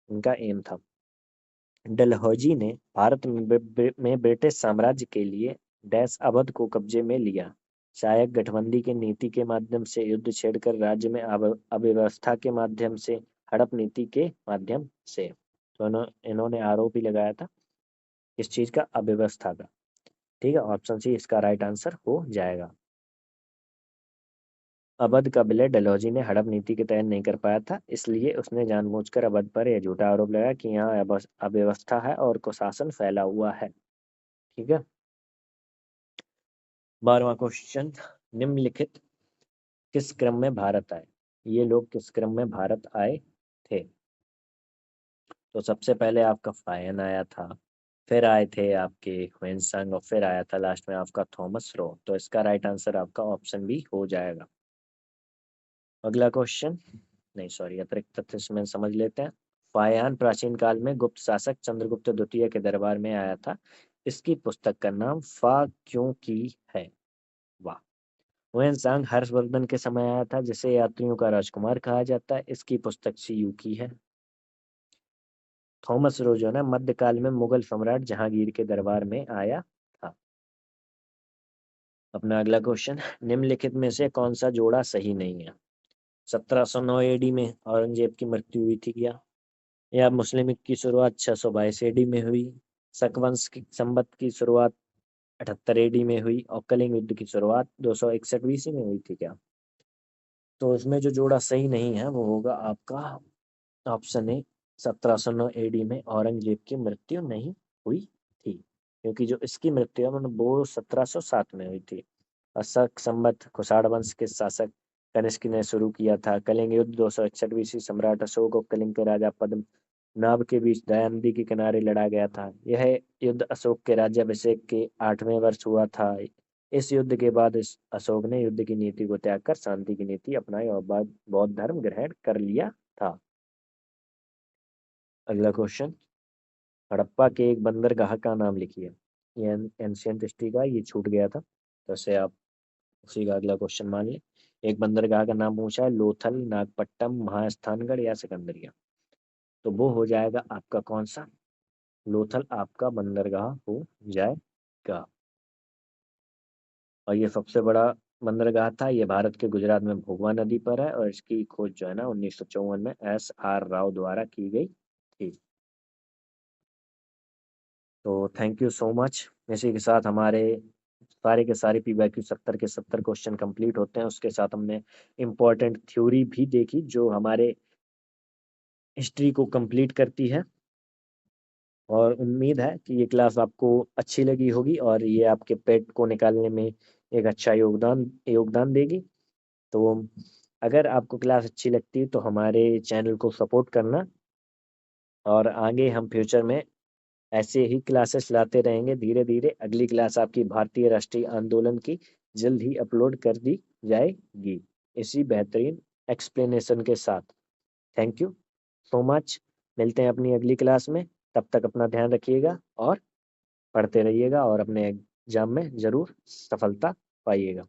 Speaker 1: उनका एम था। डलहौजी ने भारत में ब्रिटिश साम्राज्य के लिए डैश अवध को कब्जे में लिया। शायद गठबंदी की नीति के माध्यम से, युद्ध छेड़कर राज्य में अव्यवस्था के माध्यम से, हड़प नीति के माध्यम से। तो इन्होंने आरोप ही लगाया था इस चीज का, अव्यवस्था का। ठीक है, ऑप्शन सी इसका राइट आंसर हो जाएगा। अवध का विलय डलहौजी ने हड़प नीति के तहत नहीं कर पाया था, इसलिए उसने जानबूझकर अवध पर यह झूठा आरोप लगाया कि यहाँ अव्यवस्था है और कुशासन फैला हुआ है। ठीक है। 12वां क्वेश्चन, निम्नलिखित किस क्रम में भारत आए? ये लोग किस क्रम में भारत आए थे? तो सबसे पहले आपका फायन आया था, फिर आए थे आपके ह्वेनसांग और फिर आया था लास्ट में आपका थॉमस रो। तो इसका राइट आंसर आपका ऑप्शन बी हो जाएगा। अगला क्वेश्चन, नहीं सॉरी, अतिरिक्त तथ्य इसमें समझ लेते हैं। फायान प्राचीन काल में गुप्त शासक चंद्रगुप्त द्वितीय के दरबार में आया था। इसकी पुस्तक का नाम फा क्यों की है? वाह। ह्वेनसांग हर्षवर्धन के समय आया था, जिसे यात्रियों का राजकुमार कहा जाता है। इसकी पुस्तक सीयू की है। थॉमस रो जो है मध्यकाल में मुगल सम्राट जहांगीर के दरबार में आया था। अपना अगला क्वेश्चन, निम्नलिखित में से कौन सा जोड़ा सही नहीं है? 1709 एडी में औरंगजेब की मृत्यु हुई थी क्या? या मुस्लिम की शुरुआत 622 एडी में हुई? शकवंश की संवत की शुरुआत 78 एडी में हुई और कलिंग युद्ध की शुरुआत 261 बीसी में हुई थी क्या? तो इसमें जो जोड़ा सही नहीं है वो होगा आपका ऑप्शन ए, 1709 एडी में औरंगजेब की मृत्यु नहीं हुई थी, क्योंकि जो इसकी मृत्यु है वो 1707 में हुई थी। अशक संवत कुषाण वंश के शासक कनिष्क ने शुरू किया था। कलिंग युद्ध 261 बीसी सम्राट अशोक और कलिंग के राजा पद्मनाभ के बीच दया नदी के किनारे लड़ा गया था। यह युद्ध अशोक के राज्याभिषेक के 8वें वर्ष हुआ था। इस युद्ध के बाद इस अशोक ने युद्ध की नीति को त्याग कर शांति की नीति अपनाई और बौद्ध धर्म ग्रहण कर लिया था। अगला क्वेश्चन, हड़प्पा के एक बंदरगाह का नाम लिखिए। ये एंशियंट हिस्ट्री का, ये छूट गया था, तो इससे आप उसी का अगला क्वेश्चन मान लें। एक बंदरगाह का नाम पूछा है, लोथल, नागपट्टनम, महास्थानगढ़ या सिकंदरिया। तो वो हो जाएगा आपका कौन सा, लोथल आपका बंदरगाह हो जाएगा। और ये सबसे बड़ा बंदरगाह था, ये भारत के गुजरात में भोगवा नदी पर है, और इसकी खोज जो है ना 1954 में S.R. राव द्वारा की गई थी। तो थैंक यू सो मच। इसी के साथ हमारे सारे के सारे PYQ 70 के 70 क्वेश्चन कंप्लीट होते हैं। उसके साथ हमने इम्पोर्टेंट थ्योरी भी देखी जो हमारे हिस्ट्री को कंप्लीट करती है। और उम्मीद है कि ये क्लास आपको अच्छी लगी होगी और ये आपके पेट को निकालने में एक अच्छा योगदान देगी। तो अगर आपको क्लास अच्छी लगती है तो हमारे चैनल को सपोर्ट करना, और आगे हम फ्यूचर में ऐसे ही क्लासेस लाते रहेंगे। धीरे धीरे अगली क्लास आपकी भारतीय राष्ट्रीय आंदोलन की जल्द ही अपलोड कर दी जाएगी, इसी बेहतरीन एक्सप्लेनेशन के साथ। Thank you so much. मिलते हैं अपनी अगली क्लास में। तब तक अपना ध्यान रखिएगा और पढ़ते रहिएगा और अपने एग्जाम में ज़रूर सफलता पाइएगा।